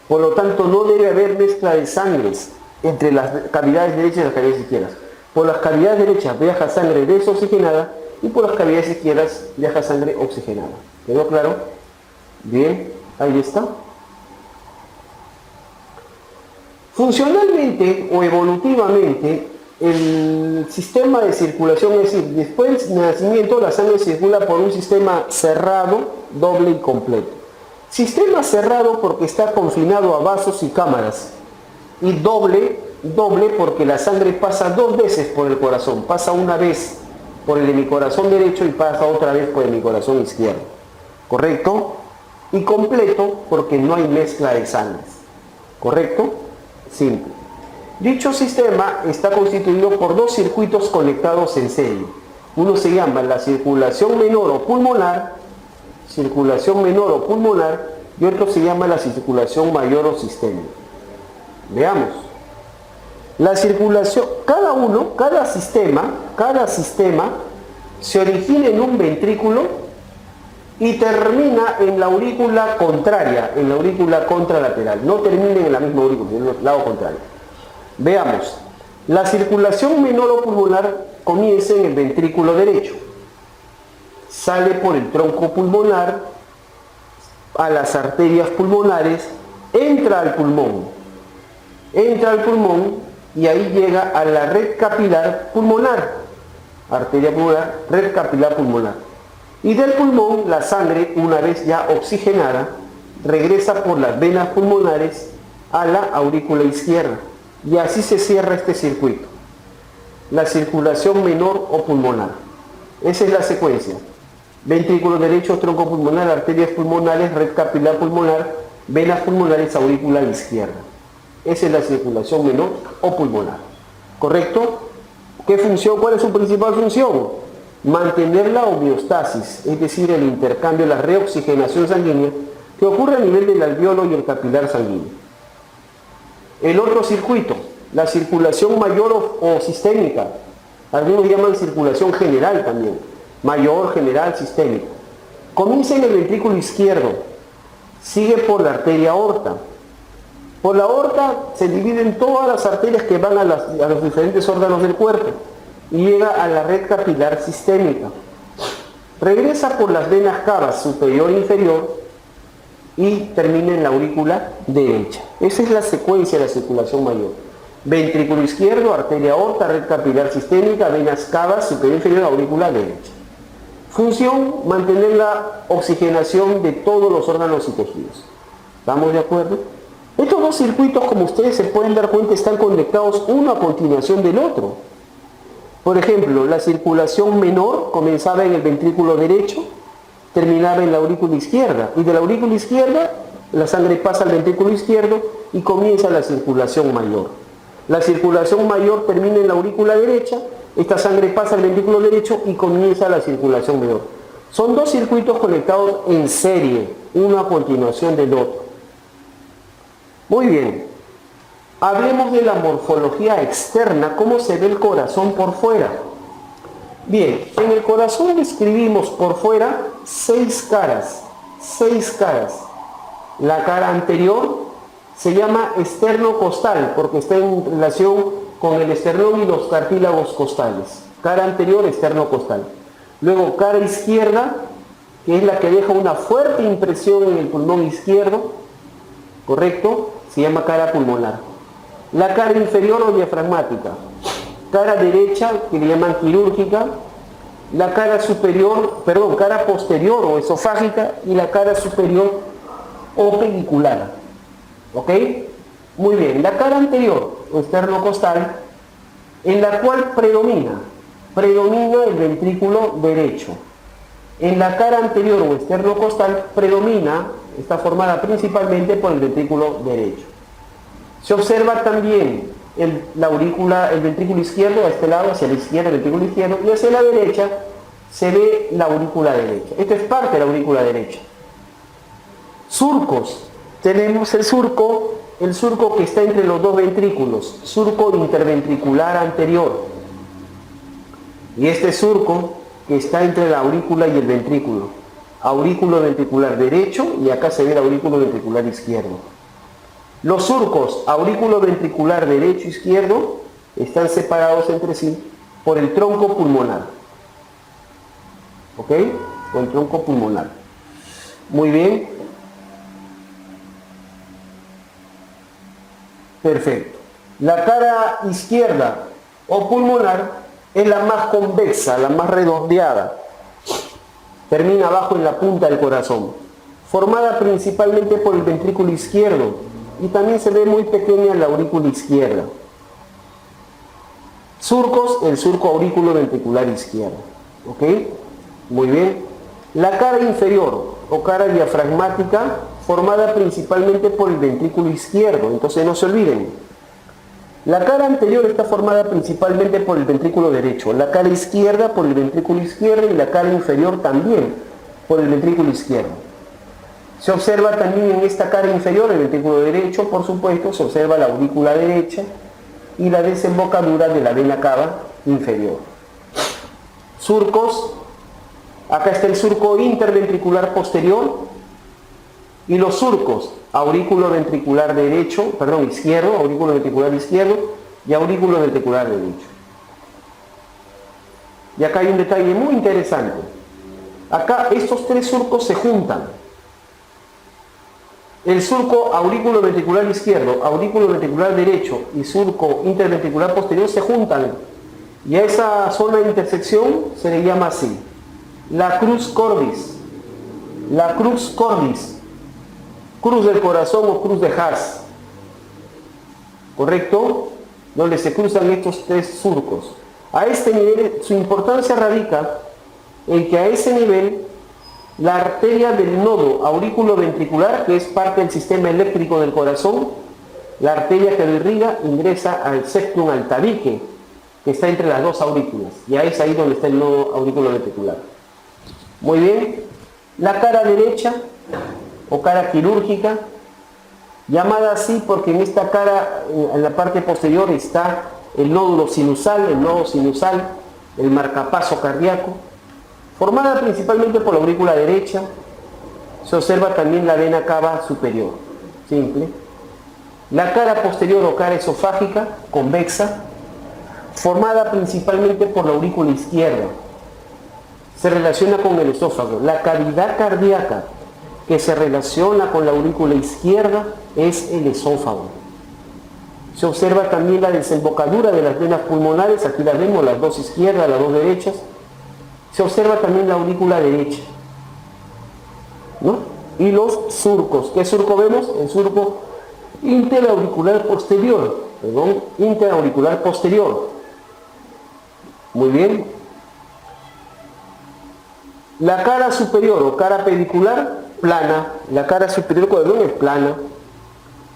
Por lo tanto, no debe haber mezcla de sangres entre las cavidades derechas y las cavidades izquierdas. Por las cavidades derechas viaja sangre desoxigenada y por las cavidades izquierdas viaja sangre oxigenada. ¿Quedó claro? Bien, ahí está. Funcionalmente o evolutivamente, el sistema de circulación, es decir, después del nacimiento la sangre circula por un sistema cerrado, doble y completo. Sistema cerrado porque está confinado a vasos y cámaras. Y doble porque la sangre pasa dos veces por el corazón. Pasa una vez por el hemicorazón derecho y pasa otra vez por el hemicorazón izquierdo. ¿Correcto? Y completo porque no hay mezcla de sangres. ¿Correcto? Simple. Dicho sistema está constituido por dos circuitos conectados en serie. Uno se llama la circulación menor o pulmonar, y otro se llama la circulación mayor o sistémica. Veamos. La circulación, cada sistema se origina en un ventrículo y termina en la aurícula contraria, en la aurícula contralateral. No termina en la misma aurícula, en el lado contrario. Veamos. La circulación menor o pulmonar comienza en el ventrículo derecho. Sale por el tronco pulmonar a las arterias pulmonares, entra al pulmón y ahí llega a la red capilar pulmonar, arteria pulmonar, red capilar pulmonar. Y del pulmón la sangre, una vez ya oxigenada, regresa por las venas pulmonares a la aurícula izquierda. Y así se cierra este circuito. La circulación menor o pulmonar. Esa es la secuencia. Ventrículo derecho, tronco pulmonar, arterias pulmonares, red capilar pulmonar, venas pulmonares, aurícula izquierda. Esa es la circulación menor o pulmonar. ¿Correcto? ¿Qué función? ¿Cuál es su principal función? Mantener la homeostasis, es decir, el intercambio, la reoxigenación sanguínea que ocurre a nivel del alveolo y el capilar sanguíneo. El otro circuito, la circulación mayor o sistémica. Algunos llaman circulación general también. Mayor, general, sistémica. Comienza en el ventrículo izquierdo, sigue por la arteria aorta. Por la aorta se dividen todas las arterias que van a los diferentes órganos del cuerpo y llega a la red capilar sistémica. Regresa por las venas cavas superior e inferior y termina en la aurícula derecha. Esa es la secuencia de la circulación mayor. Ventrículo izquierdo, arteria aorta, red capilar sistémica, venas cavas superior e inferior, aurícula derecha. Función, mantener la oxigenación de todos los órganos y tejidos. ¿Estamos de acuerdo? Estos dos circuitos, como ustedes se pueden dar cuenta, están conectados uno a continuación del otro. Por ejemplo, la circulación menor comenzaba en el ventrículo derecho, terminaba en la aurícula izquierda, y de la aurícula izquierda la sangre pasa al ventrículo izquierdo y comienza la circulación mayor. La circulación mayor termina en la aurícula derecha, esta sangre pasa al ventrículo derecho y comienza la circulación menor. Son dos circuitos conectados en serie, uno a continuación del otro. Muy bien, hablemos de la morfología externa, cómo se ve el corazón por fuera. Bien, en el corazón describimos por fuera 6 caras. La cara anterior se llama esternocostal porque está en relación con el esternón y los cartílagos costales. Cara anterior, esternocostal. Luego cara izquierda, que es la que deja una fuerte impresión en el pulmón izquierdo, ¿correcto? Se llama cara pulmonar. La cara inferior o diafragmática. Cara derecha, que le llaman quirúrgica. La cara cara posterior o esofágica y la cara superior o pedicular. ¿Ok? Muy bien, la cara anterior o esternocostal, en la cual predomina el ventrículo derecho. En la cara anterior o esternocostal está formada principalmente por el ventrículo derecho. Se observa también el ventrículo izquierdo a este lado, hacia la izquierda el ventrículo izquierdo, y hacia la derecha se ve la aurícula derecha. Esto es parte de la aurícula derecha. Surcos. Tenemos el surco que está entre los dos ventrículos, surco interventricular anterior. Y este surco que está entre la aurícula y el ventrículo. aurículo ventricular derecho y acá se ve el aurículo ventricular izquierdo. Los surcos aurículo ventricular derecho e izquierdo están separados entre sí por el tronco pulmonar. ¿Ok? Por el tronco pulmonar. Muy bien. Perfecto. La cara izquierda o pulmonar es la más convexa, la más redondeada. Termina abajo en la punta del corazón. Formada principalmente por el ventrículo izquierdo y también se ve muy pequeña la aurícula izquierda. Surcos, el surco aurículo ventricular izquierdo. ¿Ok? Muy bien. La cara inferior o cara diafragmática formada principalmente por el ventrículo izquierdo. Entonces no se olviden. La cara anterior está formada principalmente por el ventrículo derecho, la cara izquierda por el ventrículo izquierdo y la cara inferior también por el ventrículo izquierdo. Se observa también en esta cara inferior, el ventrículo derecho, por supuesto, se observa la aurícula derecha y la desembocadura de la vena cava inferior. Surcos, acá está el surco interventricular posterior y los surcos aurículo ventricular derecho, perdón, izquierdo, aurículo ventricular izquierdo y aurículo ventricular derecho. Y acá hay un detalle muy interesante. Acá estos tres surcos se juntan. El surco aurículo ventricular izquierdo, aurículo ventricular derecho y surco interventricular posterior se juntan. Y a esa zona de intersección se le llama así: la cruz cordis. La cruz cordis. Cruz del corazón o cruz de Haas. ¿Correcto? Donde se cruzan estos tres surcos. A este nivel, su importancia radica en que a ese nivel la arteria del nodo aurículo ventricular, que es parte del sistema eléctrico del corazón, la arteria que lo irriga, ingresa al septum, al tabique, que está entre las dos aurículas. Y es ahí donde está el nodo aurículo ventricular. Muy bien. La cara derecha o cara quirúrgica, llamada así porque en esta cara, en la parte posterior, está el nódulo sinusal, el marcapaso cardíaco, formada principalmente por la aurícula derecha. Se observa también la vena cava superior, simple. La cara posterior o cara esofágica, convexa, formada principalmente por la aurícula izquierda. Se relaciona con el esófago. La cavidad cardíaca que se relaciona con la aurícula izquierda es el esófago. Se observa también la desembocadura de las venas pulmonares, aquí las vemos, las dos izquierdas, las dos derechas. Se observa también la aurícula derecha, ¿no? Y los surcos. ¿Qué surco vemos? El surco interauricular posterior, interauricular posterior. Muy bien. La cara superior o cara pedicular, plana. La cara superior es plana.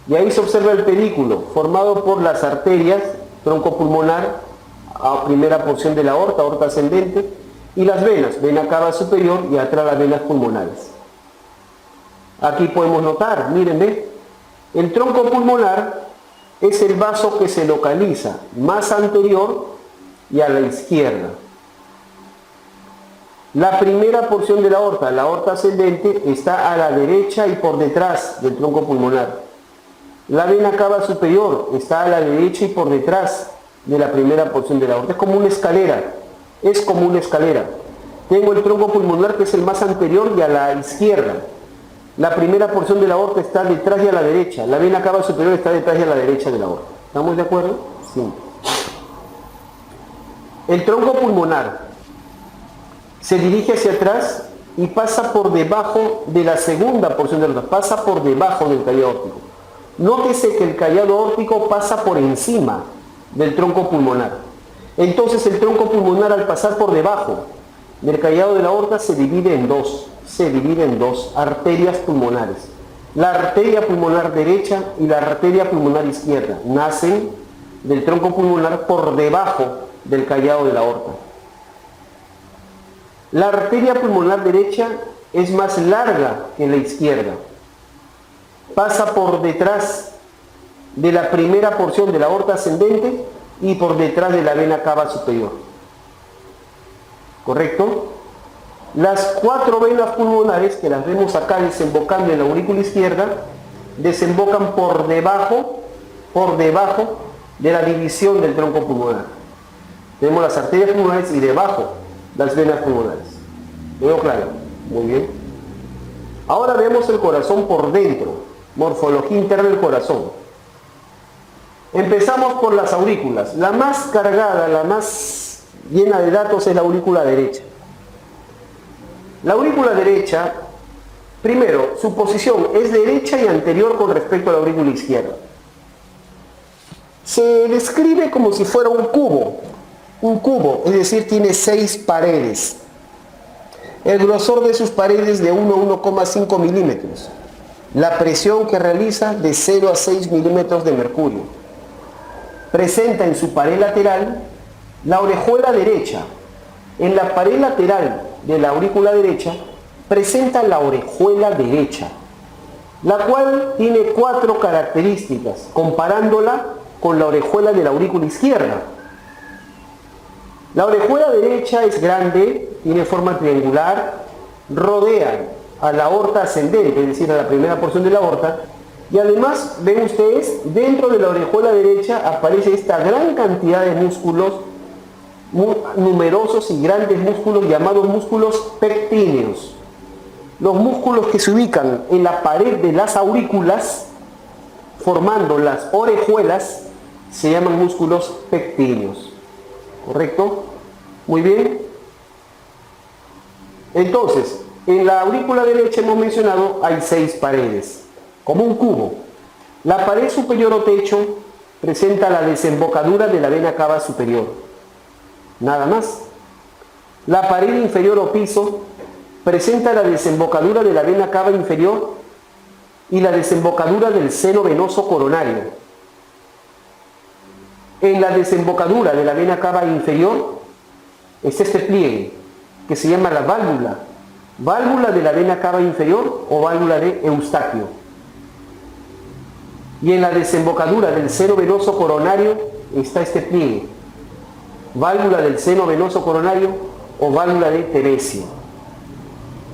Y ahí se observa el pedículo, formado por las arterias, tronco pulmonar, a primera porción de la aorta, aorta ascendente, y las venas, vena cava superior y atrás las venas pulmonares. Aquí podemos notar, miren, ¿ve? El tronco pulmonar es el vaso que se localiza más anterior y a la izquierda. La primera porción de la aorta ascendente, está a la derecha y por detrás del tronco pulmonar. La vena cava superior está a la derecha y por detrás de la primera porción de la aorta. Es como una escalera. Tengo el tronco pulmonar que es el más anterior y a la izquierda. La primera porción de la aorta está detrás y a la derecha. La vena cava superior está detrás y a la derecha de la aorta. ¿Estamos de acuerdo? Sí. El tronco pulmonar se dirige hacia atrás y pasa por debajo de la segunda porción de la aorta. Pasa por debajo del callado aórtico. Nótese que el callado aórtico pasa por encima del tronco pulmonar. Entonces el tronco pulmonar, al pasar por debajo del callado de la aorta, se divide en dos arterias pulmonares. La arteria pulmonar derecha y la arteria pulmonar izquierda nacen del tronco pulmonar por debajo del callado de la aorta. La arteria pulmonar derecha es más larga que la izquierda. Pasa por detrás de la primera porción de la aorta ascendente y por detrás de la vena cava superior. ¿Correcto? Las 4 venas pulmonares, que las vemos acá desembocando en la aurícula izquierda, desembocan por debajo de la división del tronco pulmonar. Tenemos las arterias pulmonares y debajo las venas pulmonares. ¿Veo claro? Muy bien. Ahora vemos el corazón por dentro, morfología interna del corazón. Empezamos por las aurículas. La más cargada, la más llena de datos es la aurícula derecha. La aurícula derecha, primero, su posición es derecha y anterior con respecto a la aurícula izquierda. Se describe como si fuera un cubo, es decir, tiene 6 paredes. El grosor de sus paredes de 1 a 1,5 milímetros. La presión que realiza de 0 a 6 milímetros de mercurio. Presenta en su pared lateral la orejuela derecha. En la pared lateral de la aurícula derecha presenta la orejuela derecha, la cual tiene 4 características, comparándola con la orejuela de la aurícula izquierda. La orejuela derecha es grande, tiene forma triangular, rodea a la aorta ascendente, es decir, a la primera porción de la aorta, y además, ven ustedes, dentro de la orejuela derecha aparece esta gran cantidad de músculos, numerosos y grandes músculos llamados músculos pectíneos. Los músculos que se ubican en la pared de las aurículas, formando las orejuelas, se llaman músculos pectíneos. ¿Correcto? Muy bien. Entonces, en la aurícula derecha hemos mencionado hay 6 paredes, como un cubo. La pared superior o techo presenta la desembocadura de la vena cava superior. Nada más. La pared inferior o piso presenta la desembocadura de la vena cava inferior y la desembocadura del seno venoso coronario. En la desembocadura de la vena cava inferior es este pliegue que se llama la válvula de la vena cava inferior o válvula de Eustaquio. Y en la desembocadura del seno venoso coronario está este pliegue, válvula del seno venoso coronario o válvula de Teresio.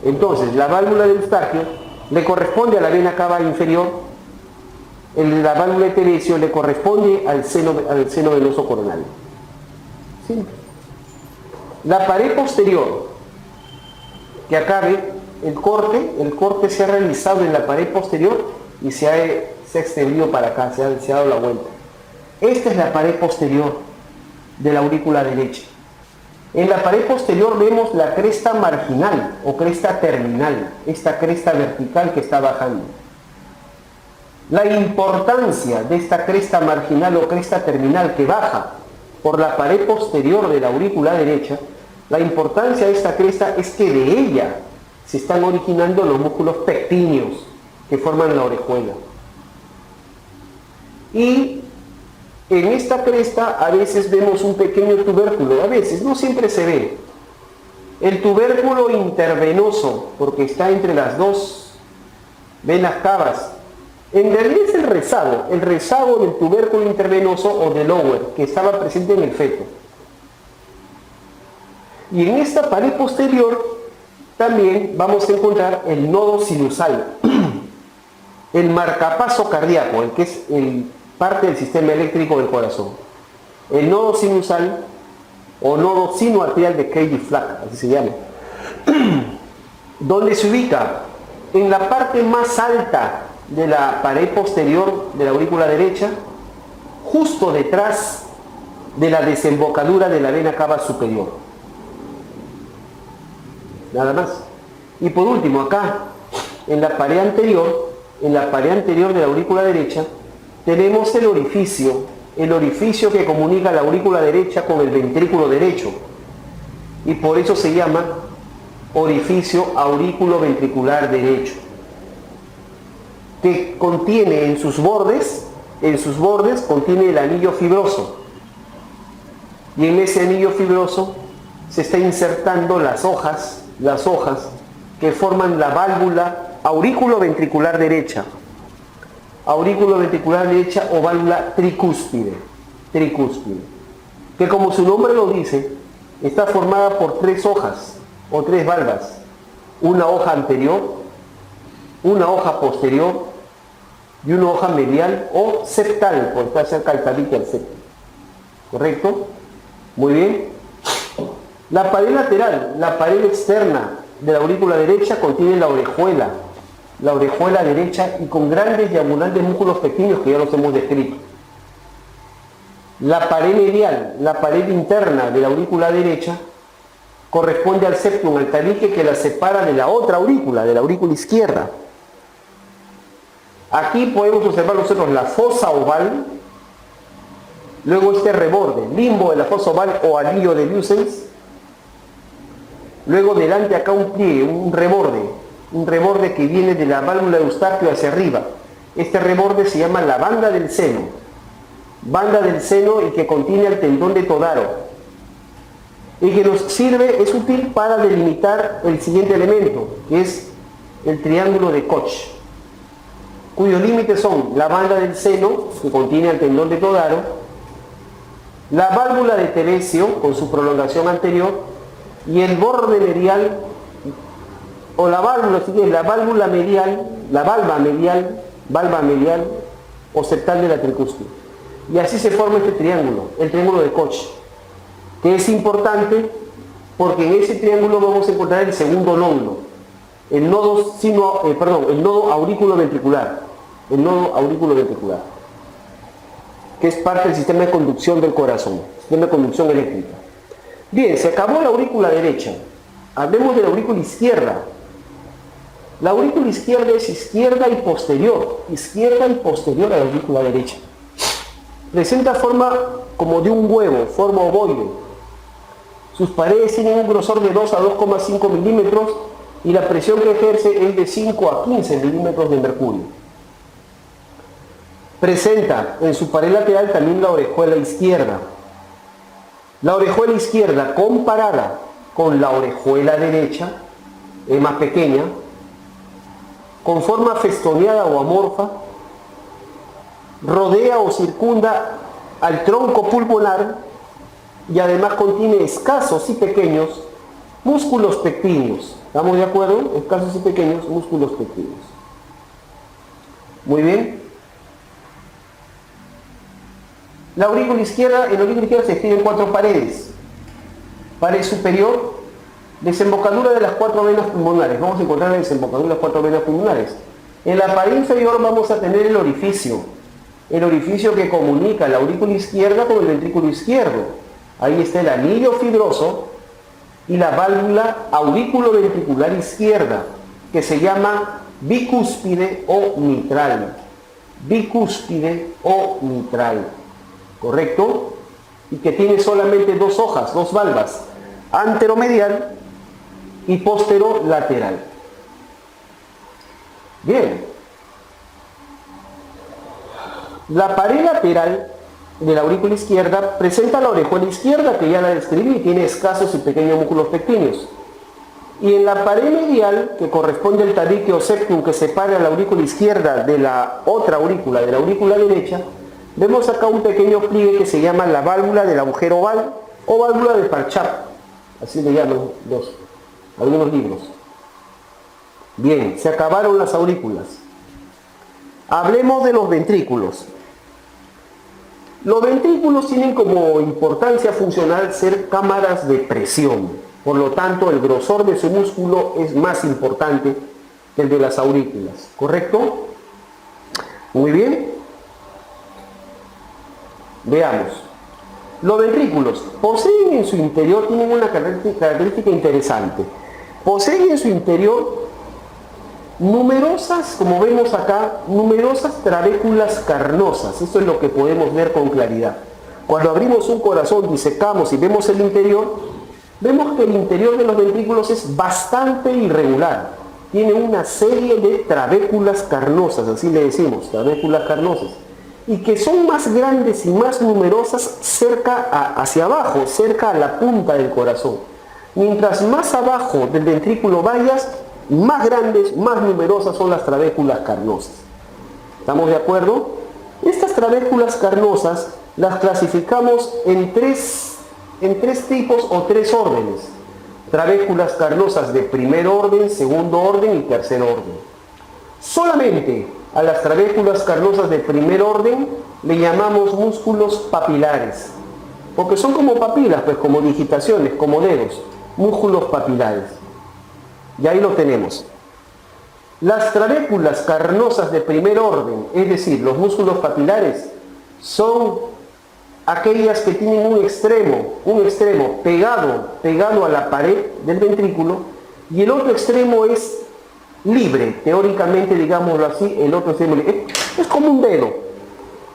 Entonces, la válvula de Eustaquio le corresponde a la vena cava inferior, la válvula de Teresio le corresponde al seno venoso coronario. ¿Sí? La pared posterior, que acá ve el corte se ha realizado en la pared posterior y se ha extendido para acá, se ha dado la vuelta. Esta es la pared posterior de la aurícula derecha. En la pared posterior vemos la cresta marginal o cresta terminal, esta cresta vertical que está bajando. La importancia de esta cresta marginal o cresta terminal que baja por la pared posterior de la aurícula derecha, la importancia de esta cresta es que de ella se están originando los músculos pectíneos que forman la orejuela. Y en esta cresta a veces vemos un pequeño tubérculo, a veces, no siempre se ve. El tubérculo intervenoso, porque está entre las 2 venas cavas, en realidad es el rezago del tubérculo intervenoso o del lower, que estaba presente en el feto. Y en esta pared posterior también vamos a encontrar el nodo sinusal, el marcapaso cardíaco, el que es parte del sistema eléctrico del corazón. El nodo sinusal o nodo sinoarterial de Creutzfeldt, así se llama, donde se ubica en la parte más alta de la pared posterior de la aurícula derecha, justo detrás de la desembocadura de la vena cava superior. Nada más. Y por último, acá, en la pared anterior de la aurícula derecha, tenemos el orificio que comunica la aurícula derecha con el ventrículo derecho. Y por eso se llama orificio aurículo-ventricular derecho, que contiene en sus bordes contiene el anillo fibroso. Y en ese anillo fibroso se está insertando las hojas que forman la válvula aurículo-ventricular derecha. Aurículo-ventricular derecha o válvula tricúspide, que como su nombre lo dice, está formada por 3 hojas o tres valvas. Una hoja anterior, una hoja posterior y una hoja medial o septal, por estar cerca del tabique al septo. ¿Correcto? Muy bien. La pared lateral, la pared externa de la aurícula derecha contiene la orejuela derecha y con grandes y abundantes músculos pequeños que ya los hemos descrito. La pared medial, la pared interna de la aurícula derecha, corresponde al septum, al tabique que la separa de la otra aurícula, de la aurícula izquierda. Aquí podemos observar nosotros la fosa oval, luego este reborde, limbo de la fosa oval o anillo de Lucens, luego delante acá un pliegue, un reborde que viene de la válvula de Eustaquio hacia arriba. Este reborde se llama la banda del seno y que contiene el tendón de Todaro, y que nos sirve, es útil para delimitar el siguiente elemento, que es el triángulo de Koch, cuyos límites son la banda del seno, que contiene el tendón de Todaro, la válvula de Teresio, con su prolongación anterior, y el borde medial, o la válvula, la valva medial, o septal de la tricúspide. Y así se forma este triángulo, el triángulo de Koch, que es importante porque en ese triángulo vamos a encontrar el segundo nódulo, el nodo auriculoventricular, que es parte del sistema de conducción del corazón, sistema de conducción eléctrica. Bien, se acabó la aurícula derecha. Hablemos de la aurícula izquierda. La aurícula izquierda es izquierda y posterior a la aurícula derecha. Presenta forma como de un huevo, forma ovoide. Sus paredes tienen un grosor de 2 a 2,5 milímetros y la presión que ejerce es de 5 a 15 milímetros de mercurio. Presenta en su pared lateral también la orejuela izquierda. La orejuela izquierda, comparada con la orejuela derecha, es más pequeña, con forma festoneada o amorfa, rodea o circunda al tronco pulmonar y además contiene escasos y pequeños músculos pectíneos. ¿Estamos de acuerdo? Escasos y pequeños músculos pectíneos. Muy bien. En la aurícula izquierda se divide en 4 paredes. Pared superior, desembocadura de las 4 venas pulmonares. Vamos a encontrar la desembocadura de las 4 venas pulmonares. En la pared inferior vamos a tener el orificio que comunica la aurícula izquierda con el ventrículo izquierdo. Ahí está el anillo fibroso y la válvula auriculoventricular izquierda, que se llama bicúspide o mitral. ¿Correcto? Y que tiene solamente 2 hojas, 2 valvas, anteromedial y posterolateral. Bien. La pared lateral de la aurícula izquierda presenta la orejuela izquierda, que ya la describí, tiene escasos y pequeños músculos pectíneos. Y en la pared medial, que corresponde al tabique o septum que separa la aurícula izquierda de la otra aurícula, de la aurícula derecha, vemos acá un pequeño pliegue que se llama la válvula del agujero oval o válvula de Parchap, así le llaman algunos libros. Bien, se acabaron las aurículas. Hablemos de los ventrículos. Los ventrículos tienen como importancia funcional ser cámaras de presión. Por lo tanto, el grosor de su músculo es más importante que el de las aurículas. ¿Correcto? Muy bien. Veamos. Los ventrículos poseen en su interior, tienen una característica interesante. Poseen en su interior numerosas, como vemos acá, numerosas trabéculas carnosas. Esto es lo que podemos ver con claridad. Cuando abrimos un corazón, disecamos y vemos el interior, vemos que el interior de los ventrículos es bastante irregular. Tiene una serie de trabéculas carnosas, así le decimos, trabéculas carnosas, y que son más grandes y más numerosas hacia abajo, cerca a la punta del corazón. Mientras más abajo del ventrículo vayas, más grandes, más numerosas son las trabéculas carnosas. ¿Estamos de acuerdo? Estas trabéculas carnosas las clasificamos en tres tipos o 3 órdenes. trabéculas carnosas de primer orden, segundo orden y tercer orden. Solamente a las trabéculas carnosas de primer orden le llamamos músculos papilares, porque son como papilas, pues como digitaciones, como dedos, músculos papilares. Y ahí lo tenemos. Las trabéculas carnosas de primer orden, es decir, los músculos papilares, son aquellas que tienen un extremo pegado a la pared del ventrículo y el otro extremo es libre, teóricamente, digámoslo así, el otro extremo es como un dedo.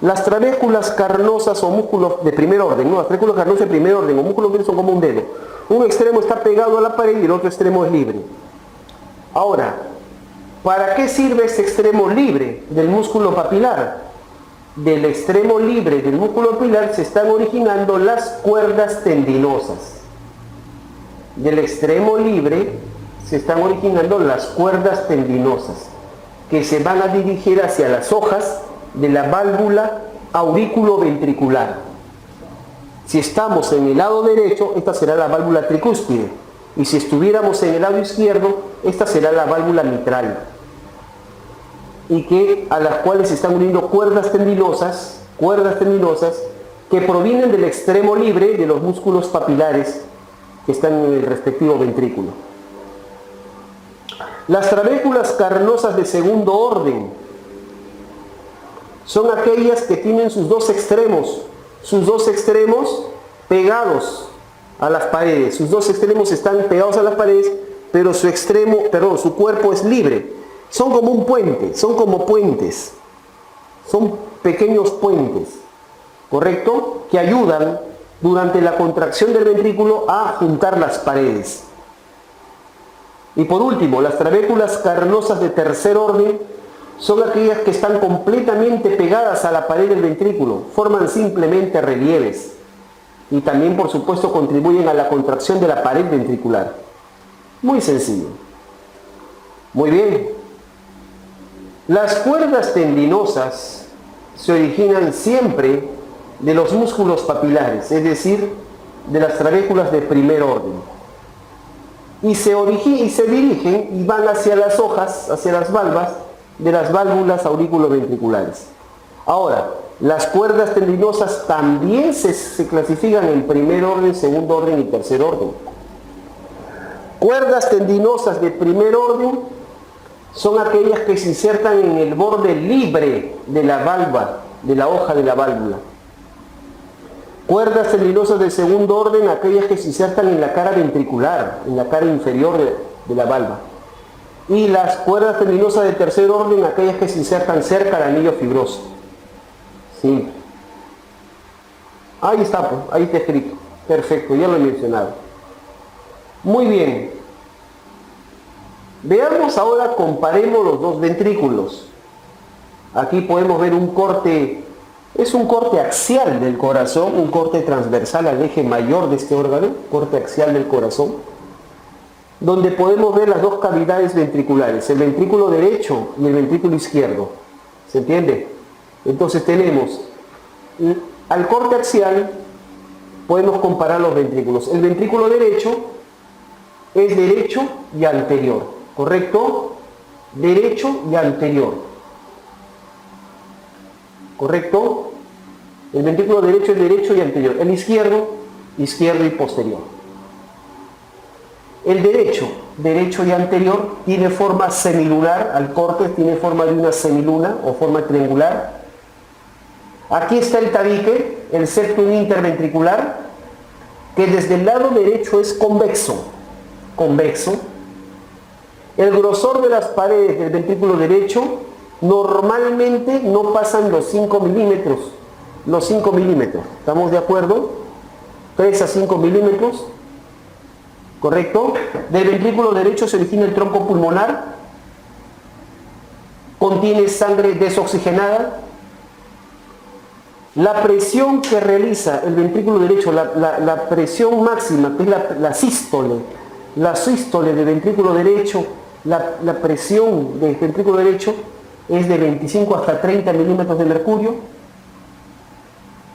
Las trabéculas carnosas o músculos de primer orden, ¿no? Las trabéculas carnosas de primer orden o músculos son como un dedo. Un extremo está pegado a la pared y el otro extremo es libre. Ahora, ¿para qué sirve este extremo libre del músculo papilar? Del extremo libre del músculo papilar se están originando las cuerdas tendinosas. Del extremo libre se están originando las cuerdas tendinosas que se van a dirigir hacia las hojas de la válvula aurículo-ventricular. Si estamos en el lado derecho, esta será la válvula tricúspide, y si estuviéramos en el lado izquierdo, esta será la válvula mitral, y a las cuales se están uniendo cuerdas tendinosas que provienen del extremo libre de los músculos papilares que están en el respectivo ventrículo. Las trabéculas carnosas de segundo orden son aquellas que tienen sus dos extremos pegados a las paredes. Sus dos extremos están pegados a las paredes, pero su cuerpo es libre. Son como un puente, son como puentes. Son pequeños puentes, ¿correcto? Que ayudan durante la contracción del ventrículo a juntar las paredes. Y por último, las trabéculas carnosas de tercer orden son aquellas que están completamente pegadas a la pared del ventrículo, forman simplemente relieves y también, por supuesto, contribuyen a la contracción de la pared ventricular. Muy sencillo. Muy bien. Las cuerdas tendinosas se originan siempre de los músculos papilares, es decir, de las trabéculas de primer orden. Y se dirigen y van hacia las hojas, hacia las valvas de las válvulas aurículo-ventriculares. Ahora, las cuerdas tendinosas también se clasifican en primer orden, segundo orden y tercer orden. Cuerdas tendinosas de primer orden son aquellas que se insertan en el borde libre de la valva, de la hoja de la válvula. Cuerdas tendinosas de segundo orden, aquellas que se insertan en la cara ventricular, en la cara inferior de la valva. Y las cuerdas tendinosas de tercer orden, aquellas que se insertan cerca del anillo fibroso. Sí. Ahí está, pues, ahí está escrito. Perfecto, ya lo he mencionado. Muy bien. Veamos ahora, comparemos los dos ventrículos. Aquí podemos ver un corte, es un corte axial del corazón, un corte transversal al eje mayor de este órgano, corte axial del corazón, donde podemos ver las dos cavidades ventriculares, el ventrículo derecho y el ventrículo izquierdo. ¿Se entiende? Entonces tenemos, al corte axial podemos comparar los ventrículos. El ventrículo derecho es derecho y anterior, ¿correcto? Derecho y anterior, ¿correcto? El ventrículo derecho es derecho y anterior. El izquierdo, izquierdo y posterior. El derecho y anterior, tiene forma semilunar, al corte tiene forma de una semiluna o forma triangular. Aquí está el tabique, el septum interventricular, que desde el lado derecho es convexo. El grosor de las paredes del ventrículo derecho normalmente no pasan los 5 milímetros. ¿Estamos de acuerdo? 3 a 5 milímetros. ¿Correcto? Del ventrículo derecho se origina el tronco pulmonar. Contiene sangre desoxigenada. La presión que realiza el ventrículo derecho, la presión máxima, que es la sístole del ventrículo derecho, la presión del ventrículo derecho es de 25 hasta 30 milímetros de mercurio.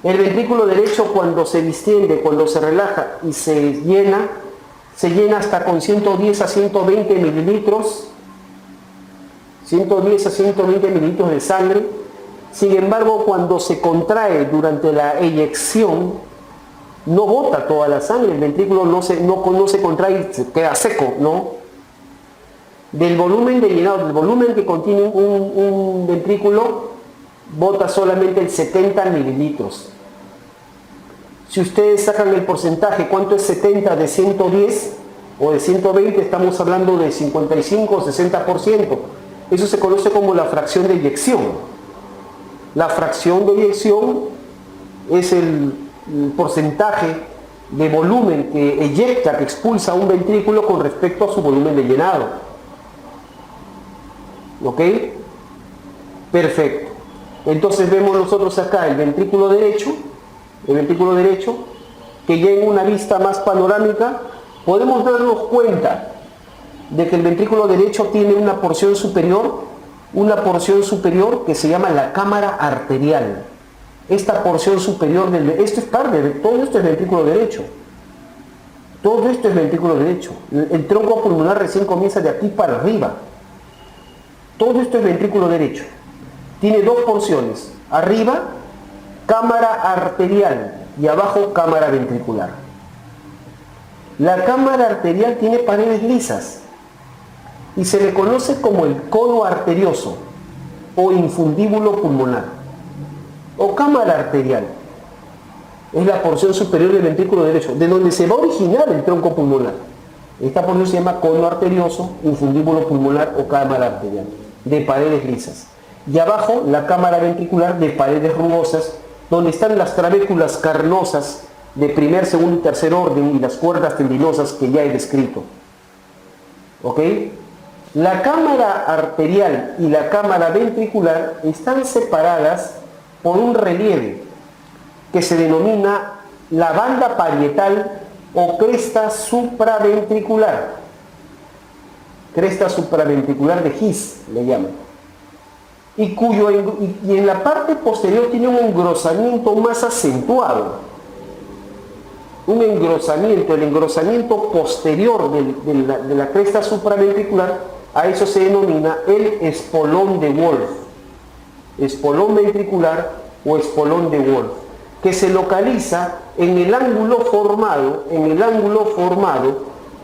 El ventrículo derecho, cuando se distiende, cuando se relaja y se llena, se llena hasta con 110 a 120 mililitros, 110 a 120 mililitros de sangre. Sin embargo, cuando se contrae durante la eyección, no bota toda la sangre, el ventrículo no se contrae y se queda seco, ¿no? Del volumen de llenado, del volumen que contiene un ventrículo, bota solamente el 70 mililitros. Si ustedes sacan el porcentaje, ¿cuánto es 70 de 110 o de 120? Estamos hablando de 55 o 60%. Eso se conoce como la fracción de eyección. La fracción de eyección es el porcentaje de volumen que eyecta, que expulsa un ventrículo con respecto a su volumen de llenado. ¿Ok? Perfecto. Entonces vemos nosotros acá el ventrículo derecho, que ya en una vista más panorámica podemos darnos cuenta de que el ventrículo derecho tiene una porción superior que se llama la cámara arterial. Esta porción superior esto es parte de todo esto es ventrículo derecho. Todo esto es ventrículo derecho. El tronco pulmonar recién comienza de aquí para arriba. Todo esto es ventrículo derecho. Tiene dos porciones. Arriba, cámara arterial y abajo, cámara ventricular. La cámara arterial tiene paredes lisas y se le conoce como el cono arterioso o infundíbulo pulmonar o cámara arterial. Es la porción superior del ventrículo derecho, de donde se va a originar el tronco pulmonar. Esta porción se llama cono arterioso, infundíbulo pulmonar o cámara arterial, de paredes lisas. Y abajo la cámara ventricular de paredes rugosas, donde están las trabéculas carnosas de primer, segundo y tercer orden y las cuerdas tendinosas que ya he descrito. ¿Ok? La cámara arterial y la cámara ventricular están separadas por un relieve que se denomina la banda parietal o cresta supraventricular. Cresta supraventricular de His le llaman. Y en la parte posterior tiene un engrosamiento más acentuado. Un engrosamiento, el engrosamiento posterior de la cresta supraventricular, a eso se denomina el espolón de Wolf. Espolón ventricular o espolón de Wolf, que se localiza en el ángulo formado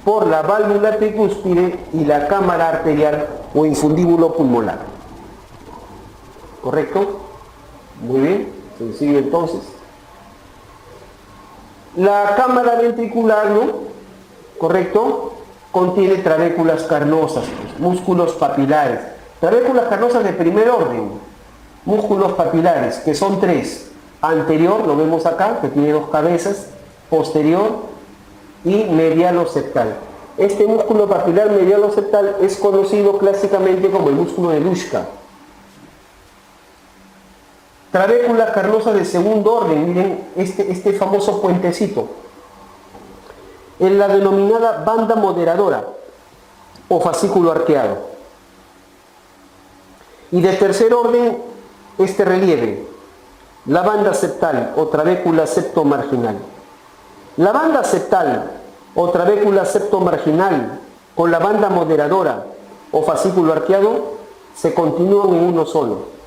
por la válvula tricúspide y la cámara arterial o infundíbulo pulmonar. ¿Correcto? Muy bien, sencillo entonces. La cámara ventricular, ¿no? ¿Correcto? Contiene trabéculas carnosas, músculos papilares. Trabéculas carnosas de primer orden, músculos papilares, que son tres. Anterior, lo vemos acá, que tiene dos cabezas, posterior y medialo septal. Este músculo papilar medialo septal es conocido clásicamente como el músculo de Luschka. Trabéculas carnosas de segundo orden, miren este famoso puentecito. En la denominada banda moderadora o fascículo arqueado. Y de tercer orden, este relieve, la banda septal o trabécula septomarginal. La banda septal o trabécula septomarginal con la banda moderadora o fascículo arqueado se continúan en uno solo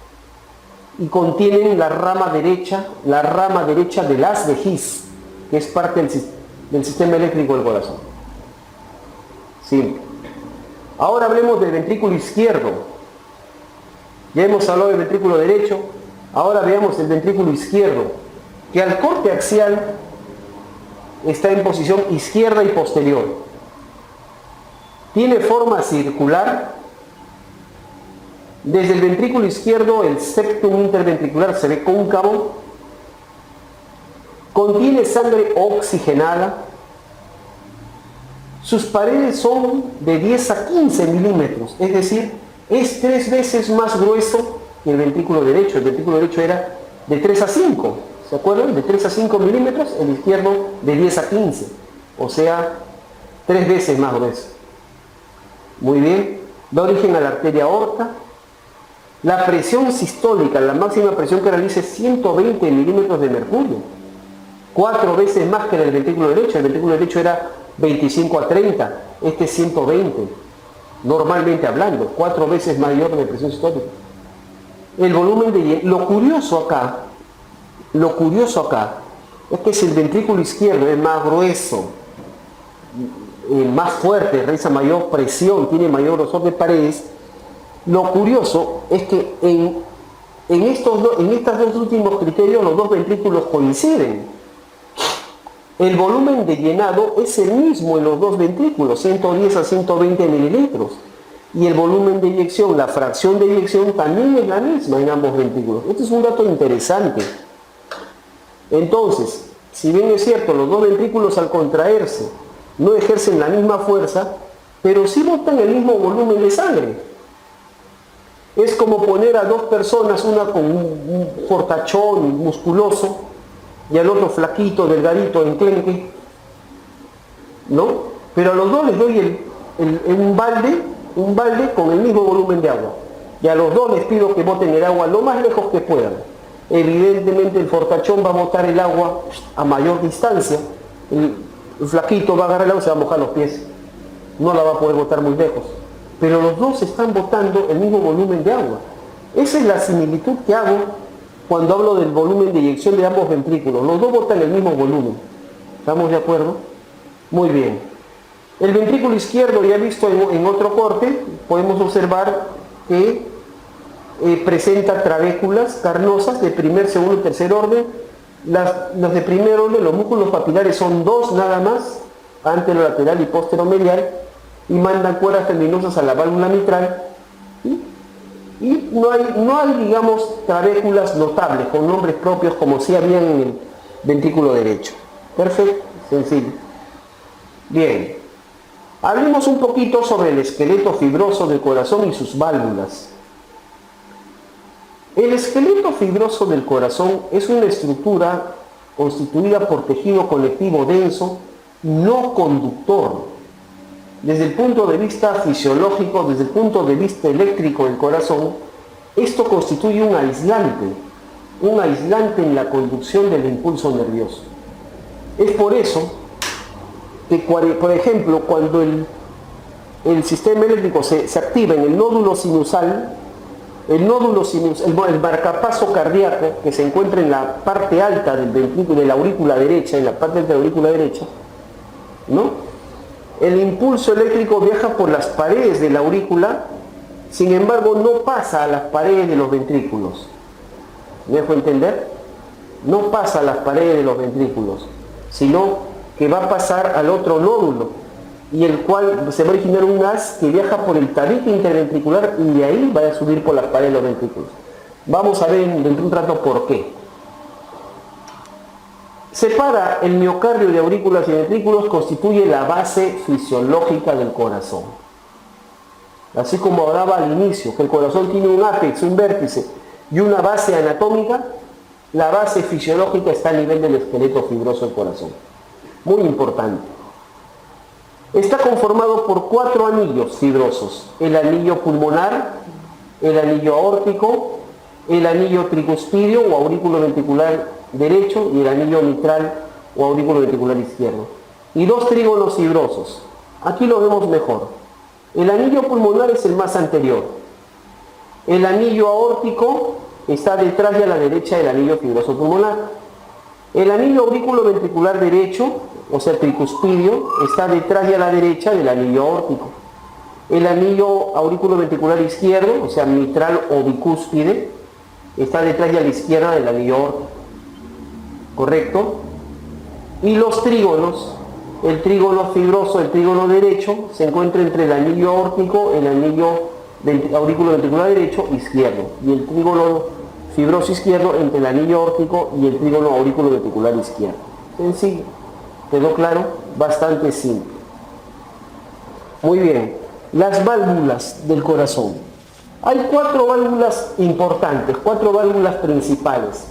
y contienen la rama derecha del haz de His, que es parte del sistema eléctrico del corazón. Sí. Ahora hablemos del ventrículo izquierdo. Ya hemos hablado del ventrículo derecho, ahora veamos el ventrículo izquierdo, que al corte axial está en posición izquierda y posterior. Tiene forma circular. Desde el ventrículo izquierdo el septum interventricular se ve cóncavo. Contiene sangre oxigenada. Sus paredes son de 10 a 15 milímetros, es decir, es 3 veces más grueso que el ventrículo derecho. El ventrículo derecho era de 3 a 5, ¿se acuerdan? De 3 a 5 milímetros, el izquierdo de 10 a 15, o sea, 3 veces más grueso. Muy bien, da origen a la arteria aorta. La presión sistólica, la máxima presión que realiza es 120 milímetros de mercurio, 4 veces más que en el ventrículo derecho. El ventrículo derecho era 25 a 30, este es 120, normalmente hablando, 4 veces mayor de presión sistólica. El volumen de lo curioso acá es que si el ventrículo izquierdo es más grueso, más fuerte, realiza mayor presión, tiene mayor grosor de paredes, lo curioso es que en estos dos últimos criterios los dos ventrículos coinciden. El volumen de llenado es el mismo en los dos ventrículos, 110 a 120 mililitros. Y el volumen de eyección, la fracción de eyección también es la misma en ambos ventrículos. Este es un dato interesante. Entonces, si bien es cierto, los dos ventrículos al contraerse no ejercen la misma fuerza, pero sí botan el mismo volumen de sangre. Es como poner a dos personas, una con un fortachón musculoso y al otro flaquito, delgadito, enclenque, ¿no? Pero a los dos les doy un balde con el mismo volumen de agua. Y a los dos les pido que boten el agua lo más lejos que puedan. Evidentemente el fortachón va a botar el agua a mayor distancia. El flaquito va a agarrar el agua y se va a mojar los pies. No la va a poder botar muy lejos. Pero los dos están botando el mismo volumen de agua. Esa es la similitud que hago cuando hablo del volumen de eyección de ambos ventrículos. Los dos botan el mismo volumen. ¿Estamos de acuerdo? Muy bien. El ventrículo izquierdo, ya visto en otro corte, podemos observar que presenta trabéculas carnosas de primer, segundo y tercer orden. Las de primer orden, los músculos papilares son dos nada más, anterolateral y posteromedial, y mandan cuerdas tendinosas a la válvula mitral. Y no hay, digamos, trabéculas notables con nombres propios como si habían en el ventrículo derecho. Perfecto, sencillo. Bien, hablemos un poquito sobre el esqueleto fibroso del corazón y sus válvulas. El esqueleto fibroso del corazón es una estructura constituida por tejido conectivo denso, no conductor. Desde el punto de vista fisiológico, desde el punto de vista eléctrico del corazón, esto constituye un aislante en la conducción del impulso nervioso. Es por eso que, por ejemplo, cuando el sistema eléctrico se activa en el nódulo sinusal, el marcapaso cardíaco que se encuentra en la parte alta del ventrículo de la aurícula derecha, en la parte alta de la aurícula derecha, ¿no? El impulso eléctrico viaja por las paredes de la aurícula, sin embargo no pasa a las paredes de los ventrículos. ¿Me dejo entender? No pasa a las paredes de los ventrículos, sino que va a pasar al otro nódulo, y el cual se va a originar un haz que viaja por el tabique interventricular y de ahí va a subir por las paredes de los ventrículos. Vamos a ver dentro de un rato por qué. Separa el miocardio de aurículas y ventrículos, constituye la base fisiológica del corazón. Así como hablaba al inicio, que el corazón tiene un ápex, un vértice y una base anatómica, la base fisiológica está a nivel del esqueleto fibroso del corazón. Muy importante. Está conformado por 4 anillos fibrosos: el anillo pulmonar, el anillo aórtico, el anillo tricuspidio o aurículo ventricular derecho y el anillo mitral o aurículo ventricular izquierdo. Y 2 trígonos fibrosos. Aquí lo vemos mejor. El anillo pulmonar es el más anterior. El anillo aórtico está detrás y a la derecha del anillo fibroso pulmonar. El anillo aurículo ventricular derecho, o sea, tricuspidio, está detrás y a la derecha del anillo aórtico. El anillo aurículo ventricular izquierdo, o sea, mitral o bicúspide, está detrás y a la izquierda del anillo aórtico. ¿Correcto? Y los trígonos, el trígono fibroso, el trígono derecho, se encuentra entre el anillo aórtico, el anillo aurículo ventricular derecho izquierdo, y el trígono fibroso izquierdo entre el anillo aórtico y el trígono aurículo ventricular izquierdo. Sencillo. ¿Quedó claro? Bastante simple. Muy bien. Las válvulas del corazón. Hay 4 válvulas importantes, 4 válvulas principales,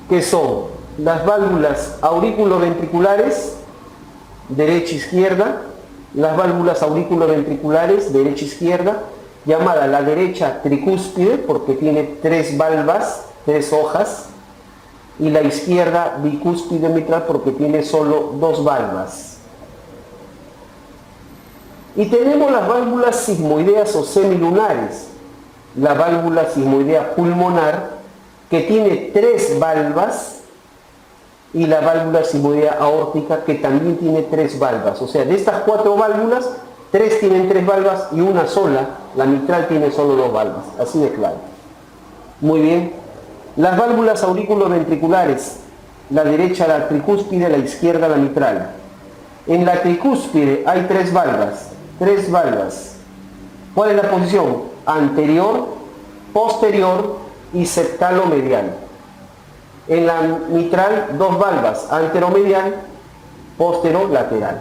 que son las válvulas auriculoventriculares, derecha e izquierda, las válvulas auriculoventriculares, derecha e izquierda, llamada la derecha tricúspide porque tiene 3 valvas, 3 hojas, y la izquierda bicúspide mitral porque tiene solo 2 valvas. Y tenemos las válvulas sismoideas o semilunares. La válvula sismoidea pulmonar, que tiene 3 valvas, y la válvula sismoidea aórtica, que también tiene 3 valvas. O sea, de estas 4 válvulas, 3 tienen 3 valvas y una sola, la mitral, tiene solo 2 valvas. Así de claro. Muy bien. Las válvulas auriculoventriculares, la derecha la tricúspide, la izquierda la mitral. En la tricúspide hay 3 valvas. 3 valvas. ¿Cuál es la posición? Anterior, posterior y septalomedial. En la mitral, 2 valvas, anteromedial, posterolateral.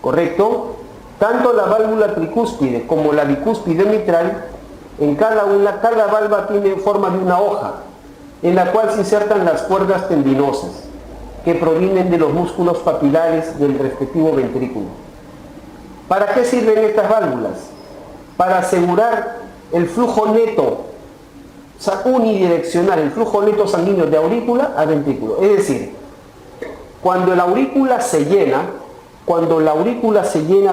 ¿Correcto? Tanto la válvula tricúspide como la bicúspide mitral, en cada valva tiene forma de una hoja, en la cual se insertan las cuerdas tendinosas, que provienen de los músculos papilares del respectivo ventrículo. ¿Para qué sirven estas válvulas? Para asegurar el flujo neto, o sea, unidireccional, el flujo neto sanguíneo de aurícula a ventrículo. Es decir, cuando la aurícula se llena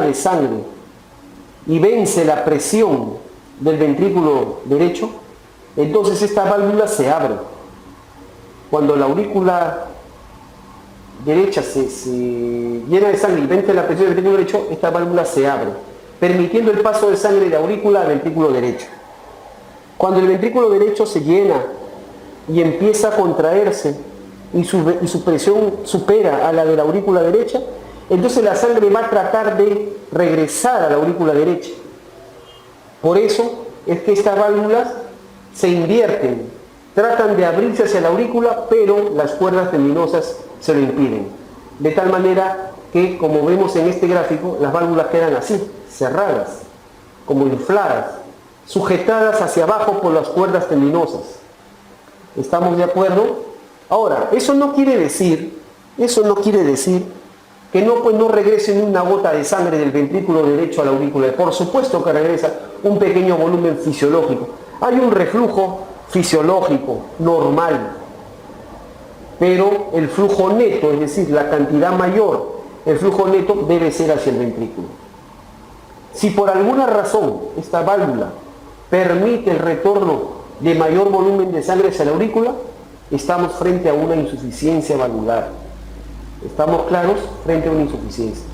de sangre y vence la presión del ventrículo derecho, entonces esta válvula se abre. Cuando la aurícula derecha se llena de sangre y vence la presión del ventrículo derecho, esta válvula se abre, permitiendo el paso de sangre de aurícula a ventrículo derecho. Cuando el ventrículo derecho se llena y empieza a contraerse y su presión supera a la de la aurícula derecha, entonces la sangre va a tratar de regresar a la aurícula derecha. Por eso es que estas válvulas se invierten, tratan de abrirse hacia la aurícula, pero las cuerdas tendinosas se lo impiden. De tal manera que, como vemos en este gráfico, las válvulas quedan así, cerradas, como infladas, sujetadas hacia abajo por las cuerdas tendinosas. ¿Estamos de acuerdo? Ahora, eso no quiere decir que no regrese ni una gota de sangre del ventrículo derecho a la aurícula. Por supuesto que regresa un pequeño volumen fisiológico. Hay un reflujo fisiológico normal, pero el flujo neto, es decir, la cantidad mayor, el flujo neto debe ser hacia el ventrículo. Si por alguna razón esta válvula permite el retorno de mayor volumen de sangre hacia la aurícula, estamos frente a una insuficiencia valvular. ¿Estamos claros? Frente a una insuficiencia.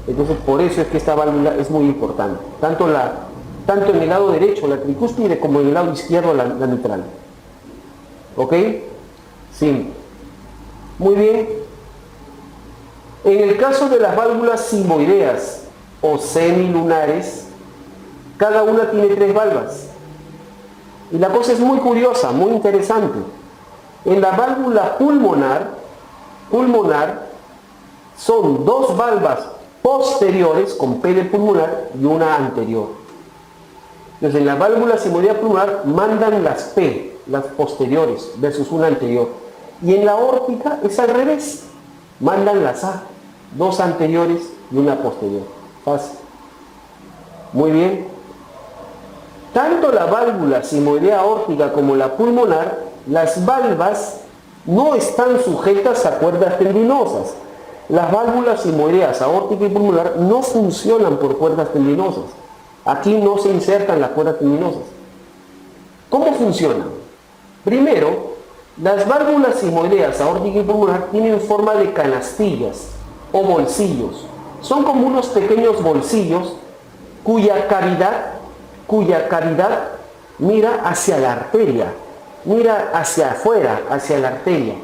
Entonces, por eso es que esta válvula es muy importante. Tanto en el lado derecho, la tricúspide, como en el lado izquierdo, la mitral. ¿Ok? Sí. Muy bien. En el caso de las válvulas simoideas o semilunares, cada una tiene 3 valvas. Y la cosa es muy curiosa, muy interesante. En la válvula pulmonar son 2 valvas posteriores con P de pulmonar y una anterior. Entonces en la válvula simoidea pulmonar mandan las P, las posteriores, versus una anterior. Y en la aórtica es al revés, mandan las A, 2 anteriores y una posterior. Fácil. Muy bien. Tanto la válvula simoidea aórtica como la pulmonar, las valvas no están sujetas a cuerdas tendinosas. Las válvulas simoideas aórtica y pulmonar no funcionan por cuerdas tendinosas. Aquí no se insertan las cuerdas tendinosas. ¿Cómo funcionan? Primero, las válvulas simoideas aórtica y pulmonar tienen forma de canastillas o bolsillos. Son como unos pequeños bolsillos cuya cavidad mira hacia la arteria, mira hacia afuera, hacia la arteria.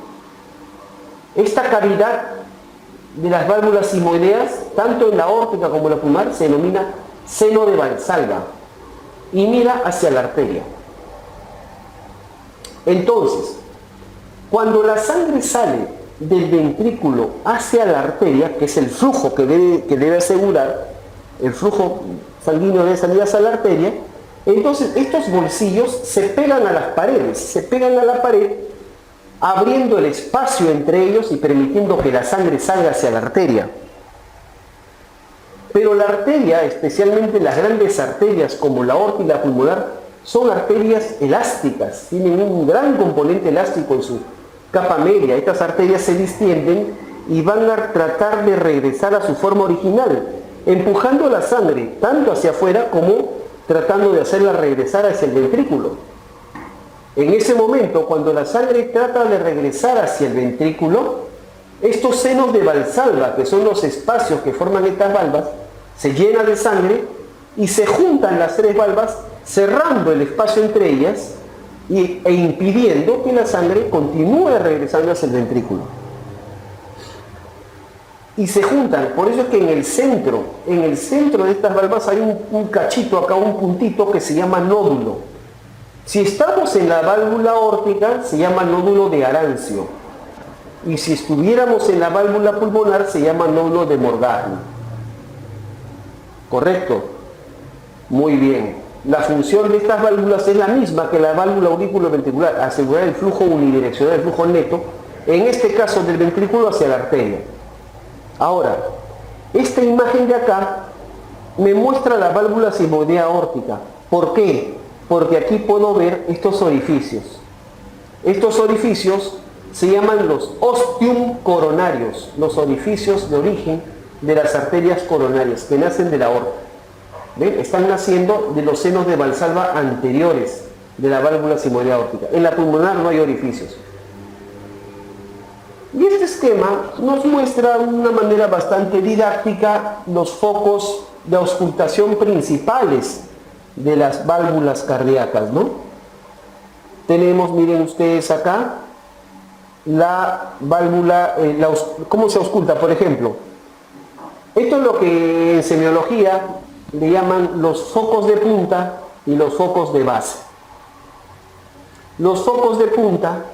Esta cavidad de las válvulas simoideas, tanto en la aórtica como en la pulmonar, se denomina seno de Valsalva y mira hacia la arteria. Entonces, cuando la sangre sale del ventrículo hacia la arteria, que es el flujo que debe asegurar, el flujo sanguíneo debe salir hacia la arteria, entonces estos bolsillos se pegan a las paredes, se pegan a la pared, abriendo el espacio entre ellos y permitiendo que la sangre salga hacia la arteria. Pero la arteria, especialmente las grandes arterias como la aorta y la pulmonar, son arterias elásticas, tienen un gran componente elástico en su capa media. Estas arterias se distienden y van a tratar de regresar a su forma original, empujando la sangre tanto hacia afuera como tratando de hacerla regresar hacia el ventrículo. En ese momento, cuando la sangre trata de regresar hacia el ventrículo, estos senos de Valsalva, que son los espacios que forman estas valvas, se llenan de sangre y se juntan las tres valvas, cerrando el espacio entre ellas e impidiendo que la sangre continúe regresando hacia el ventrículo. Y se juntan, por eso es que en el centro de estas valvas hay un cachito acá, un puntito que se llama nódulo. Si estamos en la válvula aórtica, se llama nódulo de Arancio. Y si estuviéramos en la válvula pulmonar, se llama nódulo de Morgagni. ¿Correcto? Muy bien. La función de estas válvulas es la misma que la válvula auriculoventricular, asegurar el flujo unidireccional, el flujo neto, en este caso del ventrículo hacia la arteria. Ahora, esta imagen de acá me muestra la válvula sigmoidea aórtica. ¿Por qué? Porque aquí puedo ver estos orificios. Estos orificios se llaman los ostium coronarios, los orificios de origen de las arterias coronarias que nacen de la aorta. ¿Ven? Están naciendo de los senos de Valsalva anteriores de la válvula sigmoidea aórtica. En la pulmonar no hay orificios. Y este esquema nos muestra de una manera bastante didáctica los focos de auscultación principales de las válvulas cardíacas, ¿no? Tenemos, miren ustedes acá, la válvula, ¿cómo se ausculta? Por ejemplo, esto es lo que en semiología le llaman los focos de punta y los focos de base. Los focos de punta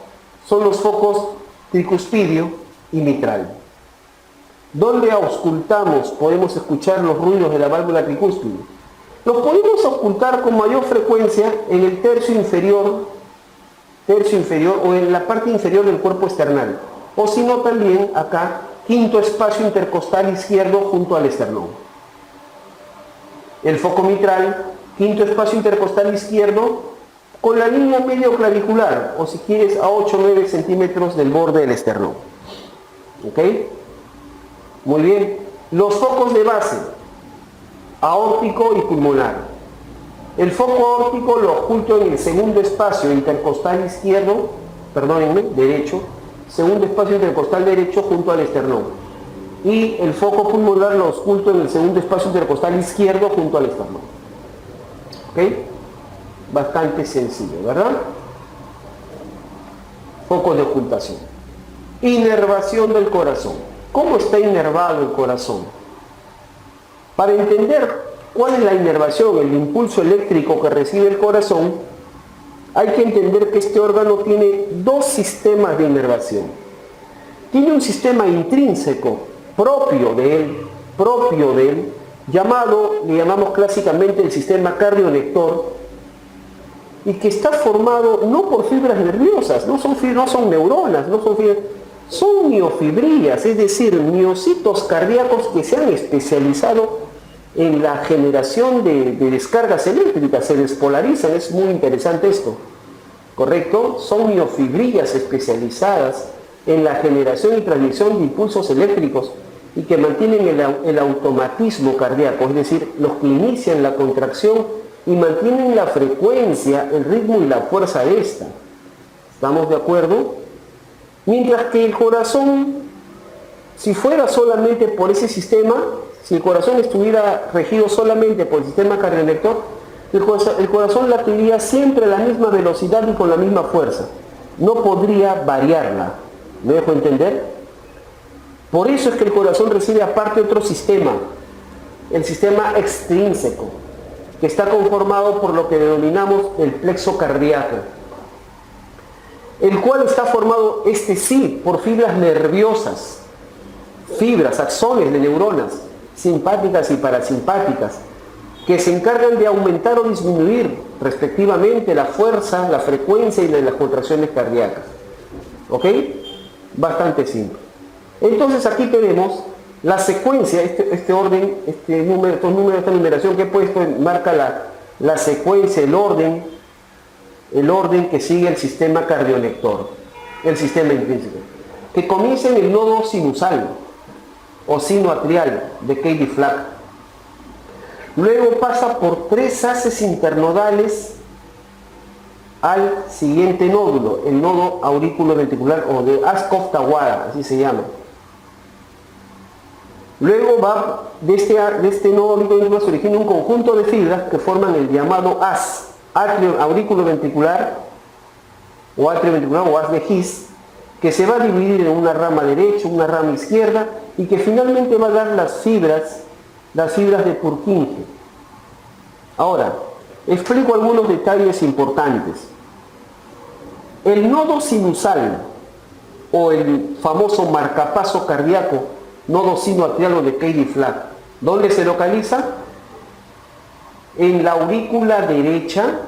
son los focos tricuspidio y mitral. Donde auscultamos, podemos escuchar los ruidos de la válvula tricúspide. Los podemos auscultar con mayor frecuencia en el tercio inferior o en la parte inferior del cuerpo esternal. O si no, también acá, quinto espacio intercostal izquierdo junto al esternón. El foco mitral, quinto espacio intercostal izquierdo con la línea medio clavicular, o si quieres a 8 o 9 centímetros del borde del esternón. ¿Ok? Muy bien. Los focos de base, aórtico y pulmonar. El foco aórtico lo oculto en el segundo espacio intercostal izquierdo, derecho, segundo espacio intercostal derecho junto al esternón. Y el foco pulmonar lo oculto en el segundo espacio intercostal izquierdo junto al esternón. ¿Ok? Bastante sencillo, ¿verdad? Focos de ocultación. Inervación del corazón. ¿Cómo está inervado el corazón? Para entender cuál es la inervación, el impulso eléctrico que recibe el corazón, hay que entender que este órgano tiene dos sistemas de inervación. Tiene un sistema intrínseco propio de él, le llamamos clásicamente el sistema cardionector, y que está formado no por fibras nerviosas, no son neuronas, son miofibrillas, es decir, miocitos cardíacos que se han especializado en la generación de descargas eléctricas, se despolarizan, es muy interesante esto, ¿correcto? Son miofibrillas especializadas en la generación y transmisión de impulsos eléctricos y que mantienen el automatismo cardíaco, es decir, los que inician la contracción y mantienen la frecuencia, el ritmo y la fuerza de esta. ¿Estamos de acuerdo? Mientras que el corazón, si fuera solamente por ese sistema, si el corazón estuviera regido solamente por el sistema cardionector, el corazón latiría siempre a la misma velocidad y con la misma fuerza. No podría variarla. ¿Me dejo entender? Por eso es que el corazón recibe aparte otro sistema, el sistema extrínseco, que está conformado por lo que denominamos el plexo cardíaco, el cual está formado, por fibras nerviosas, axones de neuronas, simpáticas y parasimpáticas, que se encargan de aumentar o disminuir respectivamente la fuerza, la frecuencia y las contracciones cardíacas. ¿Ok? Bastante simple. Entonces aquí tenemos la secuencia, este orden, esta numeración que he puesto marca la secuencia, el orden que sigue el sistema cardionector, el sistema intrínseco. que comienza en el nodo sinusal o sinoatrial de Cady-Flack. Luego pasa por 3 haces internodales al siguiente nódulo, el nodo aurículo-ventricular o de Ascoff-Tawara, así se llama. Luego va de este nodo aurículo-ventricular se origina un conjunto de fibras que forman el llamado AS, atrio aurículo-ventricular o atrio-ventricular o AS de His, que se va a dividir en una rama derecha, una rama izquierda y que finalmente va a dar las fibras de Purkinje. Ahora, explico algunos detalles importantes. El nodo sinusal o el famoso marcapaso cardíaco, nodo sinoatrial o de Cady-Flack, ¿dónde se localiza? En la aurícula derecha,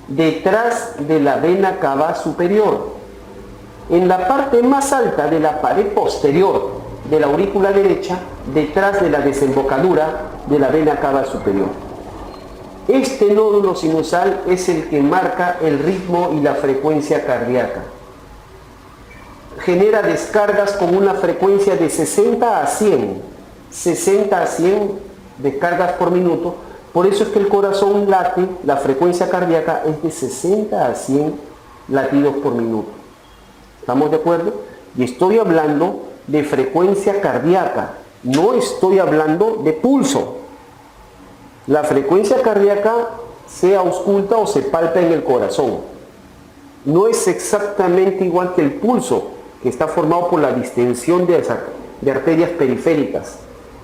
detrás de la vena cava superior, en la parte más alta de la pared posterior de la aurícula derecha, detrás de la desembocadura de la vena cava superior. Este nódulo sinusal es el que marca el ritmo y la frecuencia cardíaca. Genera descargas con una frecuencia de 60 a 100 descargas por minuto. Por eso es que el corazón late, la frecuencia cardíaca es de 60 a 100 latidos por minuto. ¿Estamos de acuerdo? Y estoy hablando de frecuencia cardíaca, no estoy hablando de pulso. La frecuencia cardíaca se ausculta o se palpa en el corazón. No es exactamente igual que el pulso, que está formado por la distensión de arterias periféricas.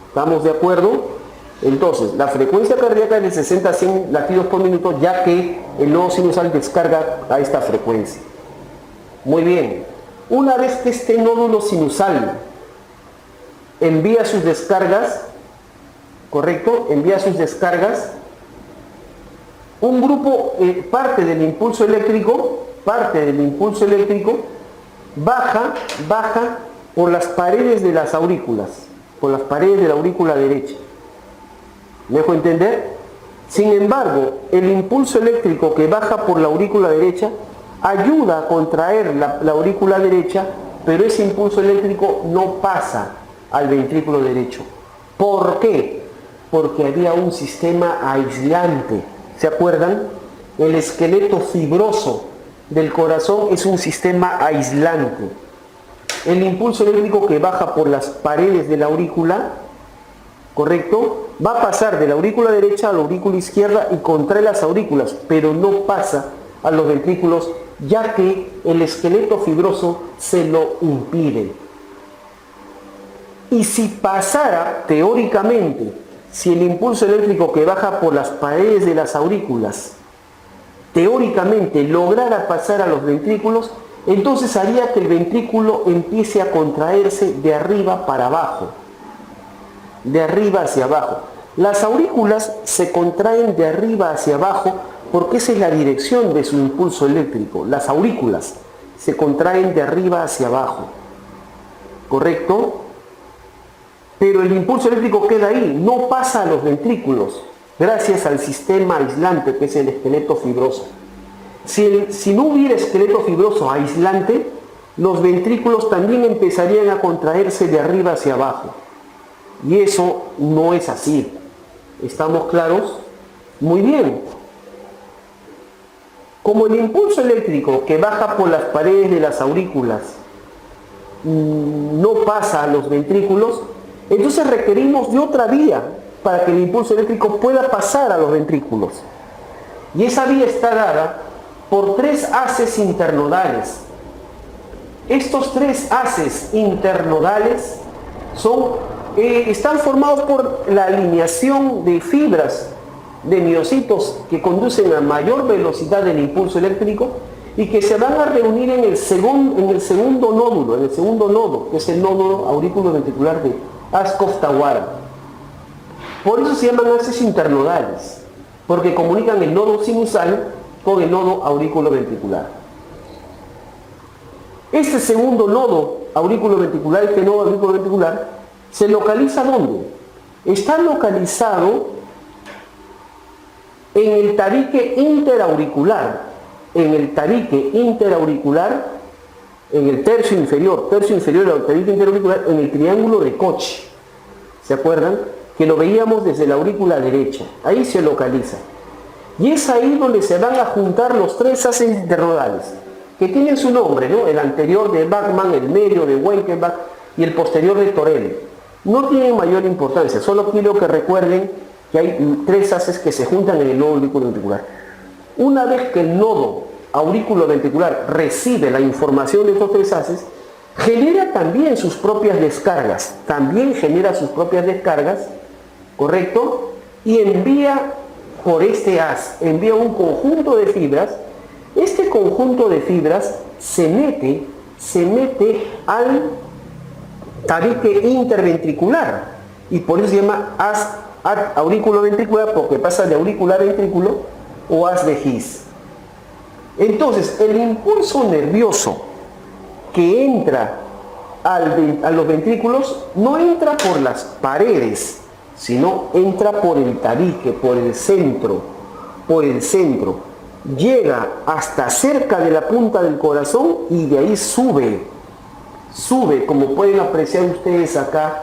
¿Estamos de acuerdo? Entonces, la frecuencia cardíaca es de 60 a 100 latidos por minuto, ya que el nodo sinusal descarga a esta frecuencia. Muy bien. Una vez que este nódulo sinusal envía sus descargas, ¿correcto? Envía sus descargas, un grupo, parte del impulso eléctrico, baja por las paredes de las aurículas, por las paredes de la aurícula derecha. ¿Me dejo entender? Sin embargo, el impulso eléctrico que baja por la aurícula derecha ayuda a contraer la aurícula derecha, pero ese impulso eléctrico no pasa al ventrículo derecho. ¿Por qué? Porque había un sistema aislante. ¿Se acuerdan? El esqueleto fibroso del corazón es un sistema aislante. El impulso eléctrico que baja por las paredes de la aurícula, ¿correcto?, va a pasar de la aurícula derecha a la aurícula izquierda y contrae las aurículas, pero no pasa a los ventrículos, ya que el esqueleto fibroso se lo impide. Y si pasara, teóricamente, si el impulso eléctrico que baja por las paredes de las aurículas, teóricamente lograra pasar a los ventrículos, entonces haría que el ventrículo empiece a contraerse de arriba para abajo, de arriba hacia abajo. Las aurículas se contraen de arriba hacia abajo porque esa es la dirección de su impulso eléctrico. Las aurículas se contraen de arriba hacia abajo, ¿correcto? Pero el impulso eléctrico queda ahí, no pasa a los ventrículos, gracias al sistema aislante que es el esqueleto fibroso. Si no hubiera esqueleto fibroso aislante, los ventrículos también empezarían a contraerse de arriba hacia abajo. Y eso no es así. ¿Estamos claros? Muy bien. Como el impulso eléctrico que baja por las paredes de las aurículas no pasa a los ventrículos, entonces requerimos de otra vía para que el impulso eléctrico pueda pasar a los ventrículos. Y esa vía está dada por 3 haces internodales. Estos 3 haces internodales están formados por la alineación de fibras de miocitos que conducen a mayor velocidad del impulso eléctrico y que se van a reunir en el segundo nodo, que es el nódulo aurículo-ventricular de Ascoff-Tawara. Por eso se llaman haces internodales, porque comunican el nodo sinusal con el nodo aurículo-ventricular. Este segundo nodo aurículo-ventricular, ¿se localiza dónde? Está localizado en el tabique interauricular. En el tabique interauricular en el tercio inferior de la tabique interauricular, en el triángulo de Koch. ¿Se acuerdan? Que lo veíamos desde la aurícula derecha. Ahí se localiza. Y es ahí donde se van a juntar los tres haces internodales, que tienen su nombre, ¿no? El anterior de Bachmann, el medio de Wenckebach y el posterior de Torel. No tienen mayor importancia, solo quiero que recuerden que hay tres haces que se juntan en el nodo auriculoventricular. Una vez que el nodo auriculoventricular recibe la información de estos tres haces, genera también sus propias descargas, ¿correcto? Y envía por este haz, envía un conjunto de fibras. Este conjunto de fibras se mete al tabique interventricular y por eso se llama haz auriculoventricular, porque pasa de auricular a ventrículo o haz de His. Entonces, el impulso nervioso que entra a los ventrículos no entra por las paredes, sino entra por el tabique, por el centro. Llega hasta cerca de la punta del corazón y de ahí sube, como pueden apreciar ustedes acá,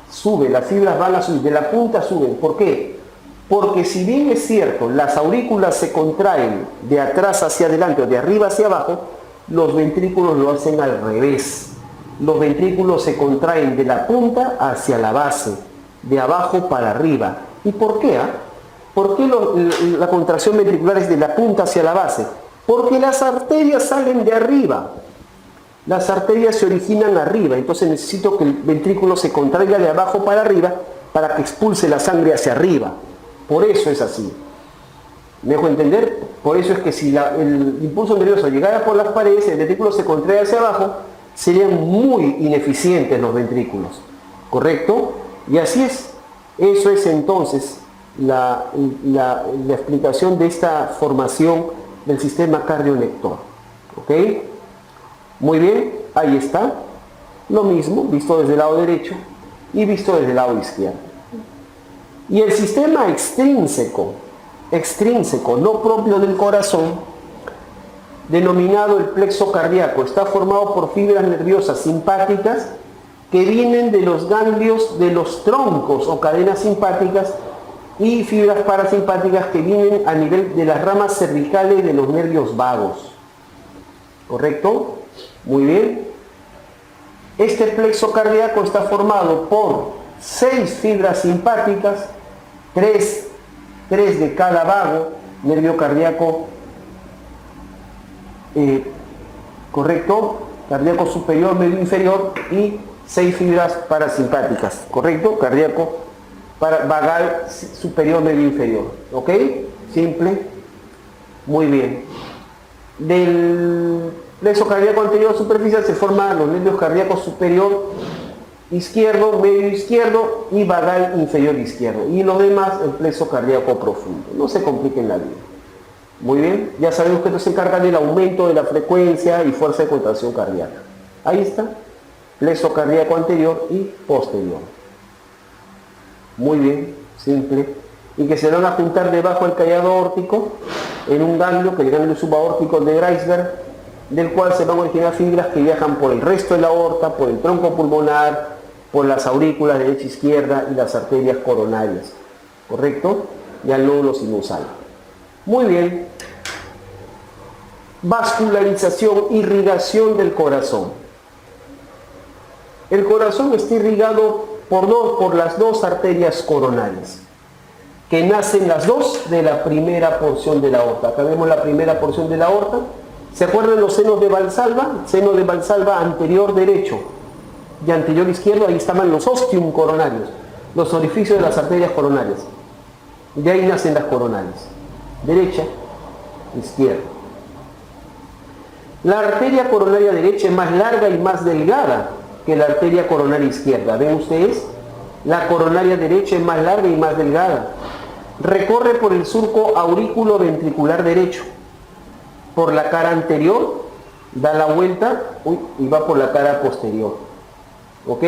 sube, las fibras van a subir, de la punta suben. ¿Por qué? Porque si bien es cierto, las aurículas se contraen de atrás hacia adelante o de arriba hacia abajo, los ventrículos lo hacen al revés. Los ventrículos se contraen de la punta hacia la base, de abajo para arriba. ¿Y por qué? ¿Por qué la contracción ventricular es de la punta hacia la base? Porque las arterias salen de arriba. Las arterias se originan arriba, entonces necesito que el ventrículo se contraiga de abajo para arriba para que expulse la sangre hacia arriba. Por eso es así. ¿Me dejo entender? Por eso es que si el impulso nervioso llegara por las paredes, el ventrículo se contrae hacia abajo, serían muy ineficientes los ventrículos. ¿Correcto? Y así es. Eso es entonces la explicación de esta formación del sistema cardionector. ¿Ok? Muy bien, ahí está. Lo mismo, visto desde el lado derecho y visto desde el lado izquierdo. Y el sistema extrínseco, no propio del corazón, denominado el plexo cardíaco, está formado por fibras nerviosas simpáticas que vienen de los ganglios de los troncos o cadenas simpáticas y fibras parasimpáticas que vienen a nivel de las ramas cervicales de los nervios vagos. ¿Correcto? Muy bien. Este plexo cardíaco está formado por 6 fibras simpáticas, 3 de cada vago, nervio cardíaco, correcto, cardíaco superior, medio inferior, y 6 fibras parasimpáticas, correcto, cardíaco, vagal superior, medio inferior. ¿Ok? Simple. Muy bien. Del plexo cardíaco anterior superficial se forman los nervios cardíacos superior izquierdo, medio izquierdo y vagal inferior izquierdo. Y los demás, el plexo cardíaco profundo. No se compliquen la vida. Muy bien, ya sabemos que esto se encarga del aumento de la frecuencia y fuerza de contracción cardíaca. Ahí está, plexo cardíaco anterior y posterior. Muy bien, simple. Y que se van a juntar debajo del callado aórtico en un ganglio, que es el ganglio subaórtico de Greisberg, del cual se van a originar fibras que viajan por el resto de la aorta, por el tronco pulmonar, por las aurículas derecha e izquierda y las arterias coronarias. ¿Correcto? Y al nódulo sinusal. Muy bien. Vascularización, irrigación del corazón. El corazón está irrigado por las dos arterias coronarias, que nacen las dos de la primera porción de la aorta. Acá vemos la primera porción de la aorta. ¿Se acuerdan los senos de Valsalva? Seno de Valsalva anterior derecho y anterior izquierdo, ahí estaban los ostium coronarios, los orificios de las arterias coronarias. De ahí nacen las coronarias. Derecha, izquierda. La arteria coronaria derecha es más larga y más delgada que la arteria coronaria izquierda. ¿Ven ustedes? La coronaria derecha es más larga y más delgada. Recorre por el surco auriculoventricular derecho. Por la cara anterior, da la vuelta y va por la cara posterior. ¿Ok?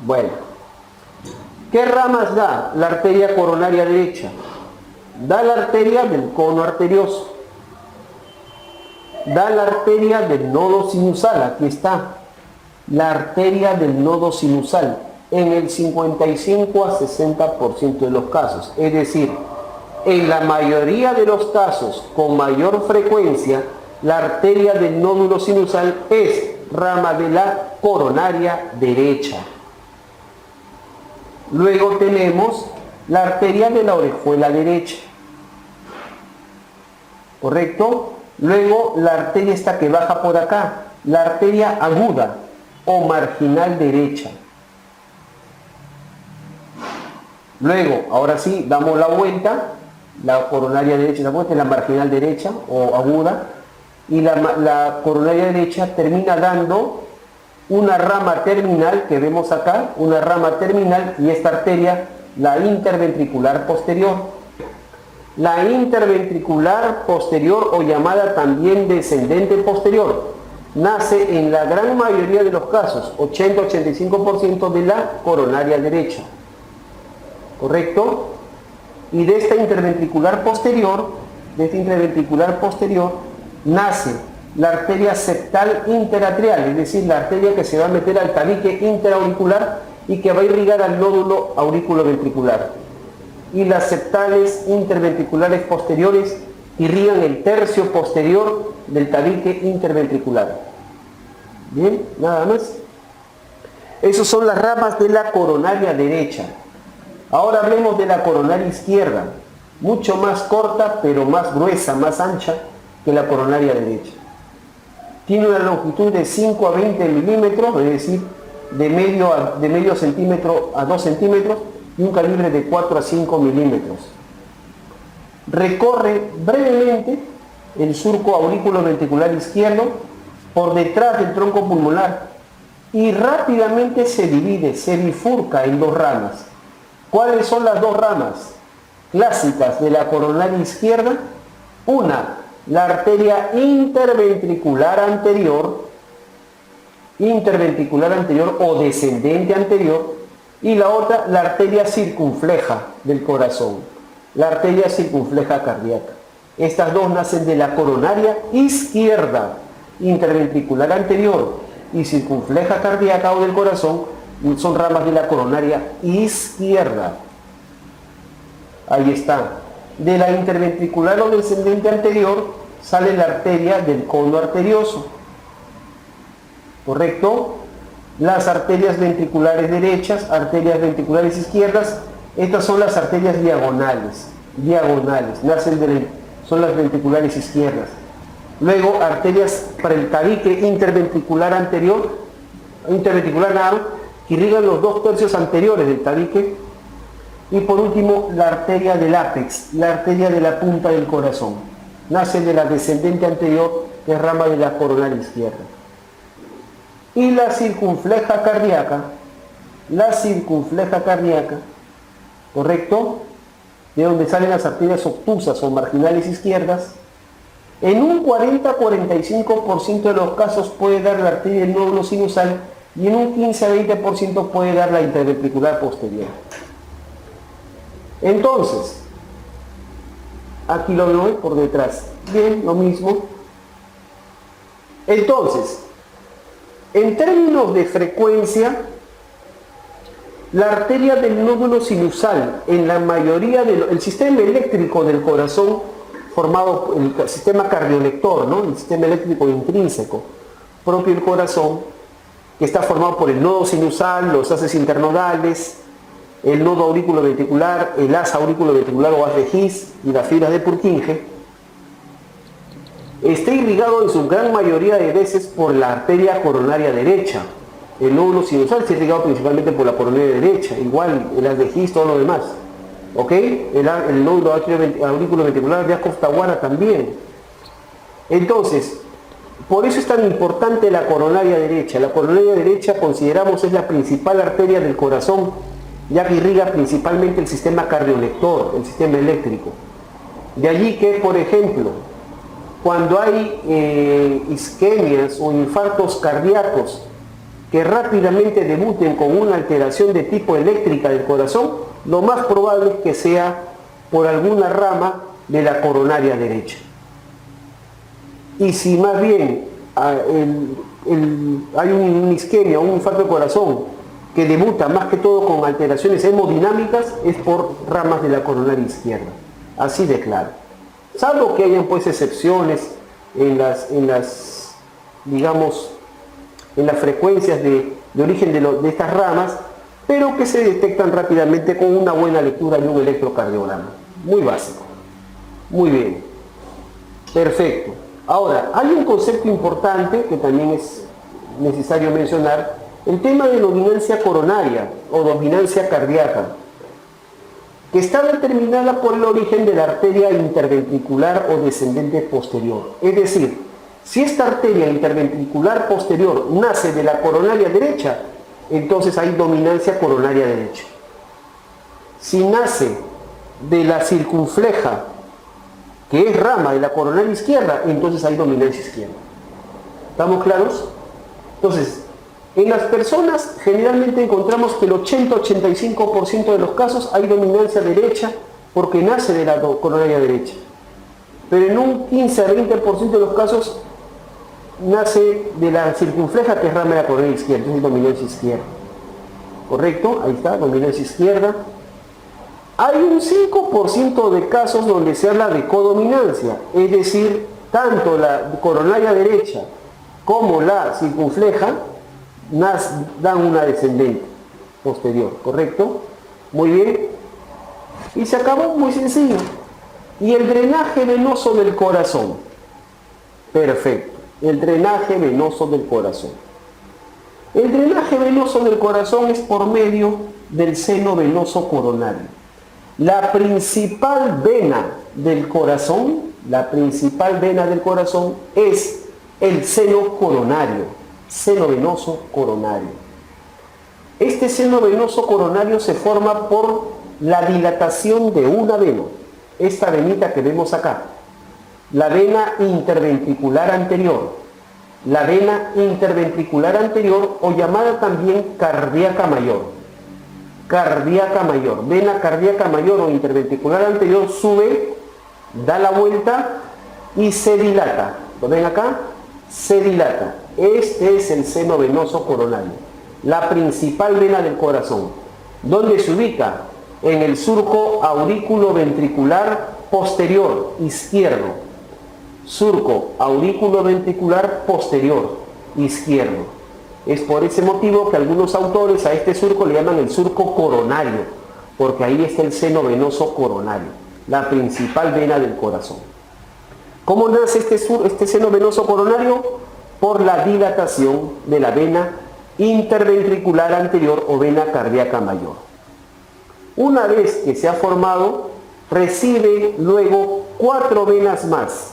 Bueno. ¿Qué ramas da la arteria coronaria derecha? Da la arteria del cono arterioso. Da la arteria del nodo sinusal, aquí está, la arteria del nodo sinusal, en el 55 a 60% de los casos. Es decir, en la mayoría de los casos, con mayor frecuencia, la arteria del nódulo sinusal es rama de la coronaria derecha. Luego tenemos la arteria de la orejuela derecha. ¿Correcto? Luego la arteria esta que baja por acá, la arteria aguda o marginal derecha. Luego, ahora sí, damos la vuelta, la coronaria derecha, la marginal derecha o aguda, y la coronaria derecha termina dando una rama terminal que vemos acá, una rama terminal, y esta arteria, la interventricular posterior. La interventricular posterior, o llamada también descendente posterior, nace en la gran mayoría de los casos, 80-85% de la coronaria derecha. ¿Correcto? Y de esta interventricular posterior, nace la arteria septal interatrial, es decir, la arteria que se va a meter al tabique interauricular y que va a irrigar al nódulo auriculoventricular. Y las septales interventriculares posteriores irrigan el tercio posterior del tabique interventricular. Bien, nada más. Esas son las ramas de la coronaria derecha. Ahora hablemos de la coronaria izquierda, mucho más corta, pero más gruesa, más ancha que la coronaria derecha. Tiene una longitud de 5 a 20 milímetros, es decir, de medio centímetro a 2 centímetros, y un calibre de 4 a 5 milímetros. Recorre brevemente el surco auriculoventricular izquierdo por detrás del tronco pulmonar y rápidamente se divide, se bifurca en dos ramas. ¿Cuáles son las dos ramas clásicas de la coronaria izquierda? Una, la arteria interventricular anterior o descendente anterior, y la otra, la arteria circunfleja del corazón, la arteria circunfleja cardíaca. Estas dos nacen de la coronaria izquierda, interventricular anterior y circunfleja cardíaca o del corazón, son ramas de la coronaria izquierda. Ahí está. De la interventricular o descendente anterior sale la arteria del cono arterioso. ¿Correcto? Las arterias ventriculares derechas, arterias ventriculares izquierdas, estas son las arterias diagonales, son las ventriculares izquierdas. Luego, arterias para el tabique interventricular anterior, interventricular narrow, que irrigan los 2 tercios anteriores del tabique. Y por último, la arteria del ápex, la arteria de la punta del corazón. Nace de la descendente anterior, que es rama de la coronaria izquierda. Y la circunfleja cardíaca, ¿correcto? De donde salen las arterias obtusas o marginales izquierdas, en un 40-45% de los casos puede dar la arteria del nódulo sinusal y en un 15-20% puede dar la interventricular posterior. Entonces, aquí lo veo por detrás. Bien, lo mismo. Entonces, en términos de frecuencia, la arteria del nódulo sinusal, en la mayoría del sistema eléctrico del corazón, formado por el sistema cardiolector, ¿no? El sistema eléctrico intrínseco propio del corazón, que está formado por el nodo sinusal, los haces internodales, el nodo auriculoventricular, el haz auriculoventricular o haz de His y las fibras de Purkinje, está irrigado en su gran mayoría de veces por la arteria coronaria derecha. El nódulo sinusal está irrigado principalmente por la coronaria derecha, igual el haz de His, todo lo demás. ¿Ok? El nódulo auriculoventricular de Ascoff-Tawara también. Entonces, por eso es tan importante la coronaria derecha. La coronaria derecha consideramos es la principal arteria del corazón, ya que irriga principalmente el sistema cardiolector, el sistema eléctrico. De allí que, por ejemplo, cuando hay isquemias o infartos cardíacos que rápidamente debuten con una alteración de tipo eléctrica del corazón, lo más probable es que sea por alguna rama de la coronaria derecha. Y si más bien hay una isquemia, un infarto de corazón que debuta más que todo con alteraciones hemodinámicas, es por ramas de la coronaria izquierda. Así de claro. Salvo que hayan pues excepciones digamos, en las frecuencias de origen de estas ramas, pero que se detectan rápidamente con una buena lectura y un electrocardiograma. Muy básico. Muy bien. Perfecto. Ahora, hay un concepto importante que también es necesario mencionar, el tema de dominancia coronaria o dominancia cardíaca, que está determinada por el origen de la arteria interventricular o descendente posterior. Es decir, si esta arteria interventricular posterior nace de la coronaria derecha, entonces hay dominancia coronaria derecha. Si nace de la circunfleja, que es rama de la coronaria izquierda, entonces hay dominancia izquierda. ¿Estamos claros? Entonces, en las personas generalmente encontramos que el 80-85% de los casos hay dominancia derecha porque nace de la coronaria derecha. Pero en un 15-20% de los casos nace de la circunfleja, que es rama de la coronaria izquierda, entonces dominancia izquierda. ¿Correcto? Ahí está, dominancia izquierda. Hay un 5% de casos donde se habla de codominancia, es decir, tanto la coronaria derecha como la circunfleja dan una descendente posterior, ¿correcto? Muy bien. Y se acabó, muy sencillo. Y el drenaje venoso del corazón. Perfecto. El drenaje venoso del corazón. El drenaje venoso del corazón es por medio del seno venoso coronario. La principal vena del corazón es el seno coronario, seno venoso coronario. Este seno venoso coronario se forma por la dilatación de una vena, esta venita que vemos acá, la vena interventricular anterior. La vena interventricular anterior, o llamada también cardíaca mayor. Cardíaca mayor, vena cardíaca mayor o interventricular anterior sube, da la vuelta y se dilata. ¿Lo ven acá? Se dilata. Este es el seno venoso coronario, la principal vena del corazón. ¿Dónde se ubica? En el surco aurículo-ventricular posterior, izquierdo. Surco aurículo-ventricular posterior, izquierdo. Es por ese motivo que algunos autores a este surco le llaman el surco coronario, porque ahí está el seno venoso coronario, la principal vena del corazón. ¿Cómo nace este seno venoso coronario? Por la dilatación de la vena interventricular anterior o vena cardíaca mayor. Una vez que se ha formado, recibe luego 4 venas más.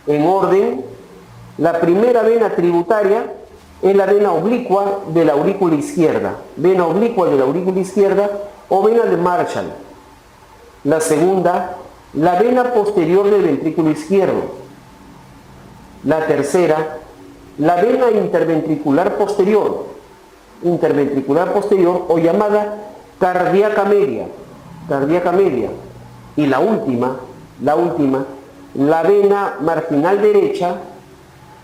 En orden, la primera vena tributaria es la vena oblicua de la aurícula izquierda, vena oblicua de la aurícula izquierda o vena de Marshall. La segunda, la vena posterior del ventrículo izquierdo. La tercera, la vena interventricular posterior o llamada cardíaca media. Y la última, la vena marginal derecha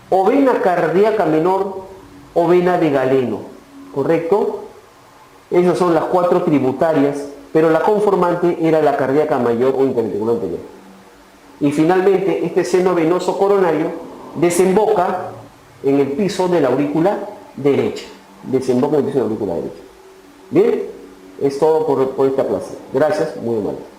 o vena cardíaca menor o vena de Galeno, ¿correcto? Esas son las 4 tributarias, pero la conformante era la cardíaca mayor o interventricular anterior. Y finalmente, este seno venoso coronario desemboca en el piso de la aurícula derecha. Bien, es todo por esta clase. Gracias, muy amable.